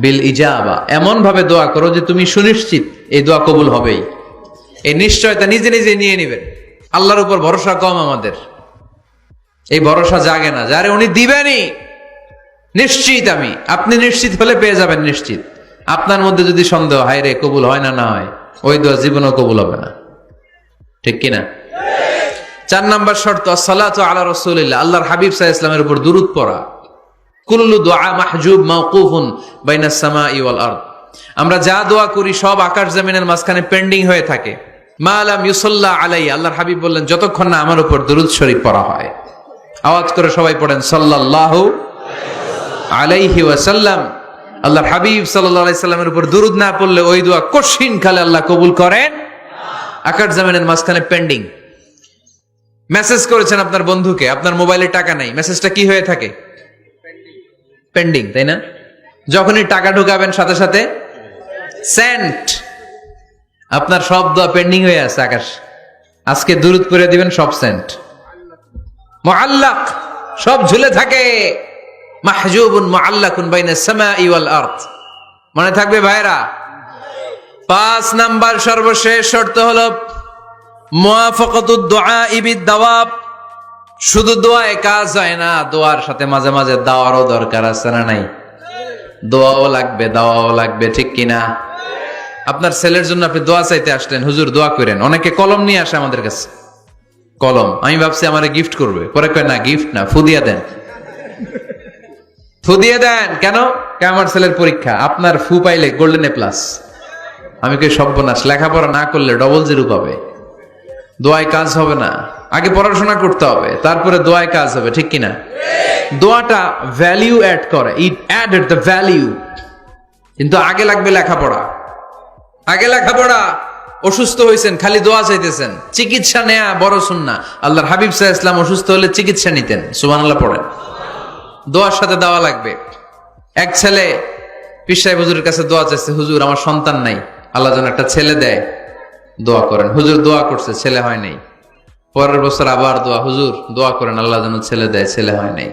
বিল ইজাবা, এমন ভাবে দোয়া করো যে তুমি সুনিশ্চিত এই দোয়া কবুল হবেই। এই নিশ্চয়তা নিজে নিজে নিয়ে নেবেন। আল্লাহর উপর ভরসা কম আমাদের, এই ভরসা জাগে না, যারে উনি দিবেনই নিশ্চিত আমি। আপনি নিশ্চিত হলে পেয়ে যাবেন নিশ্চিত। আপনার মধ্যে যদি সন্দেহ, হায় রে কবুল হয় না, না হয়, ওই দোয়া জীবনেও কবুল হবে না। ঠিক কিনা? চার নাম্বার শর্ত, আসসালাতু আলা রাসূলিল্লাহ, আল্লাহর হাবিব সাল্লাল্লাহু আলাইহি ওয়াসাল্লামের উপর দুরূদ পড়া। কুল্লু দুআ মাহজুব মাওকুফুন বাইনাস সামাই ওয়াল আরদ, আমরা যা দোয়া করি সব আকাশ জমিনের মাঝখানে পেন্ডিং হয়ে থাকে। মা লাম ইউসাল্লা আলাইহি, আল্লাহর হাবিব বললেন যতক্ষণ না আমার উপর দুরূদ শরীফ পড়া হয়। আওয়াজ করে সবাই পড়েন সাল্লাল্লাহু আলাইহি ওয়াসাল্লাম। আল্লাহর হাবিব সাল্লাল্লাহু আলাইহি সাল্লামের উপর দুরূদ না পড়লে ওই দোয়া কঠিন কালে আল্লাহ কবুল করেন। আকাশ জমিনের মাঝখানে পেন্ডিং। মেসেজ করেছেন আপনার বন্ধুকে, আপনার মোবাইলে টাকা নাই, মেসেজটা কি হয়ে থাকে? পেন্ডিং, তাই না? যখনই টাকা ঢুকাবেন সাথে সাথে সেন্ট, আপনার সব দোয়া পেন্ডিং হয়ে আছে আকাশ। আজকে দুরূদ পড়ে দিবেন, সব সেন্ট। মুআল্লাক, সব ঝুলে থাকে। মাহজুবুন মুআল্লাকুন বাইনাস সামাই ওয়াল আরদ, মনে থাকবে ভাইরা? 5 নাম্বার সর্বশেষ শর্ত হলো মুওয়াফাকাতুদ দুআই বিদ-দাওয়াব, শুধু দোয়ায় কাজ হয় না, দোয়ার সাথে মাঝে মাঝে দাওয়ারও দরকার আছে না নাই? দোয়াও লাগবে, দাওয়াও লাগবে, ঠিক কিনা? আপনার ছেলের জন্য আপনি দোয়া চাইতে আসলেন, হুজুর দোয়া করেন। অনেকে কলম নিয়ে আসে আমাদের কাছে, কলম। আমি ভাবছি আমারে গিফট করবে, পরে কয় না, গিফট না, ফুদিয়া দেন। ফুদিয়ে দেন কেন? আমার ছেলের পরীক্ষা, আপনার ফু পাইলে গোল্ডেন এ প্লাস। আমি কই সর্বনাশ, লেখাপড়া না করলে ডবল জিরো পাবে, দোয়ায় কাজ হবে না। আগে পড়াশোনা করতে হবে, তারপরে দোয়ায় কাজ হবে, ঠিক কিনা? দোয়াটা ভ্যালিউ অ্যাড করে, ইট অ্যাডেড দ্য ভ্যালিউ। কিন্তু আগে লাগবে লেখাপড়া, আগে লেখাপড়া। অসুস্থ হয়েছেন, খালি দোয়া চাইতেছেন, চিকিৎসা নেয়া বড় সুন্নাহ। আল্লাহর হাবিব সাল্লাল্লাহু আলাইহি ওয়াসাল্লাম অসুস্থ হলে চিকিৎসা নিতেন, সুবহানাল্লাহ পড়েন। দোয়ার সাথে দেওয়া লাগবে। এক ছেলে পীর সাহেব হুজুরের কাছে দোয়া চাইছে, হুজুর আমার সন্তান নাই, আল্লাহ যেন একটা ছেলে দেয়, দোয়া করেন। হুজুর দোয়া করছে, ছেলে হয় নাই। পরের বছর আবার দোয়া, হুজুর দোয়া করেন আল্লাহ যেন ছেলে দেয়, ছেলে হয় নাই।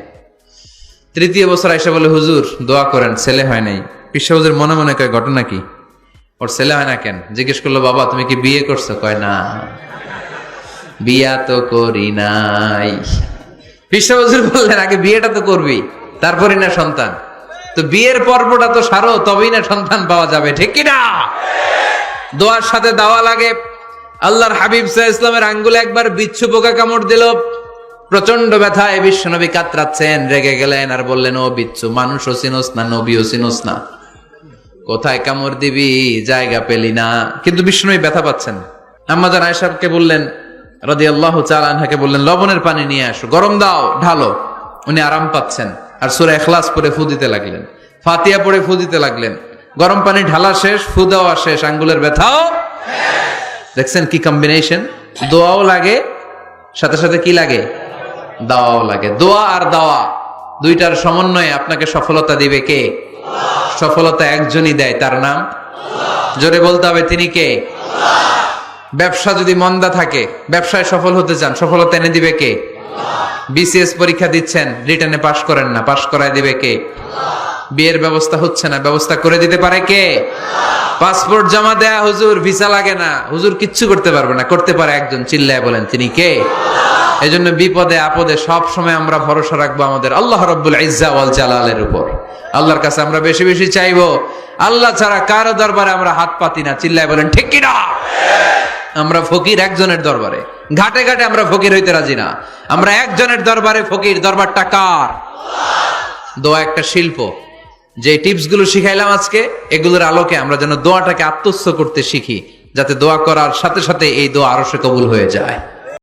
তৃতীয় বছর আইসা বলে, হুজুর দোয়া করেন, ছেলে হয় নাই। পীর সাহেব হুজুর মনে মনে কয়, ঘটনা কি? ওর ছেলে হয় না কেন? জিজ্ঞেস করলো, বাবা তুমি কি বিয়ে করছো? কয় না, বিয়া তো করি নাই। পীর সাহেব হুজুর বললেন, আগে বিয়েটা তো করবি, তারপরে না সন্তান। তো বিয়ের পর্বটা তো সারো, তবেই না সন্তান পাওয়া যাবে, ঠিক কিনা? দোয়ার সাথে দেওয়া লাগে। আল্লাহর হাবিব সাল্লাল্লাহু আলাইহি ওয়াসাল্লামের আঙ্গুলে একবার বিচ্ছু পোকা কামড় দিল, প্রচন্ড ব্যথায় বিশ্বনবী কাতরাচ্ছেন, রেগে গেলেন আর বললেন, ও বিচ্ছু, মানুষও চিনোস না, নবীও চিনোস না, কোথায় কামড় দিবি, জায়গা পেলি না। কিন্তু বিশ্বনবী ব্যথা পাচ্ছেন। আম্মা জান আয়েশাকে বললেন রাদিয়াল্লাহু তাআলা আনহাকে বললেন, লবণের পানি নিয়ে আসো, গরম দাও, ঢালো। উনি আরাম পাচ্ছেন আর সূরা ইখলাস পড়ে ফু দিতে লাগলেন, ফাতিহা পড়ে ফু দিতে লাগলেন। গরম পানি ঢালা শেষ, ফু দেওয়া শেষ, আঙ্গুলের ব্যথাও। দেখছেন কি কম্বিনেশন? দোয়াও লাগে, সাথে সাথে কি লাগে? দাওয়াও লাগে। দোয়া আর দাওয়া দুইটার সমন্বয়ে আপনাকে সফলতা দিবে কে? সফলতা একজনই দেয়, তার নাম জোরে বলতে হবে, তিনি কে? ব্যবসা যদি মন্দা থাকে, ব্যবসায় সফল হতে চান, সফলতা এনে দিবে কে? বিসিএস পরীক্ষা দিচ্ছেন, রিটেনে পাশ করেন না, পাশ করায় দিবে কে? বিয়ের ব্যবস্থা হচ্ছে না, ব্যবস্থা করে দিতে পারে কে? পাসপোর্ট জমা দেয়া, হুজুর ভিসা লাগে না, হুজুর কিচ্ছু করতে পারবে না, করতে পারে একজন, চিল্লায় বলেন তিনি কে? এজন্য বিপদে আপদে সব সময় আমরা ভরসা রাখবো আমাদের আল্লাহ রাব্বুল ইজ্জা ওয়াল জালালের উপর। আল্লাহর কাছে আমরা বেশি বেশি চাইবো। আল্লাহ ছাড়া কারো দরবারে আমরা হাত পাতি না, চিল্লায় বলেন ঠিক কিনা? আমরা ফকির একজনের দরবারে, ঘাটে ঘাটে আমরা ফকির হইতে রাজি না, আমরা একজনের দরবারে ফকির। দরবারটা কার? দোয়া একটা শিল্প। যে টিপস গুলো শিখাইলাম আজকে, এগুলোর আলোকে আমরা যেন দোয়াটাকে আত্মস্থ করতে শিখি, যাতে দোয়া করার সাথে সাথে এই দোয়া আরশে কবুল হয়ে যায়।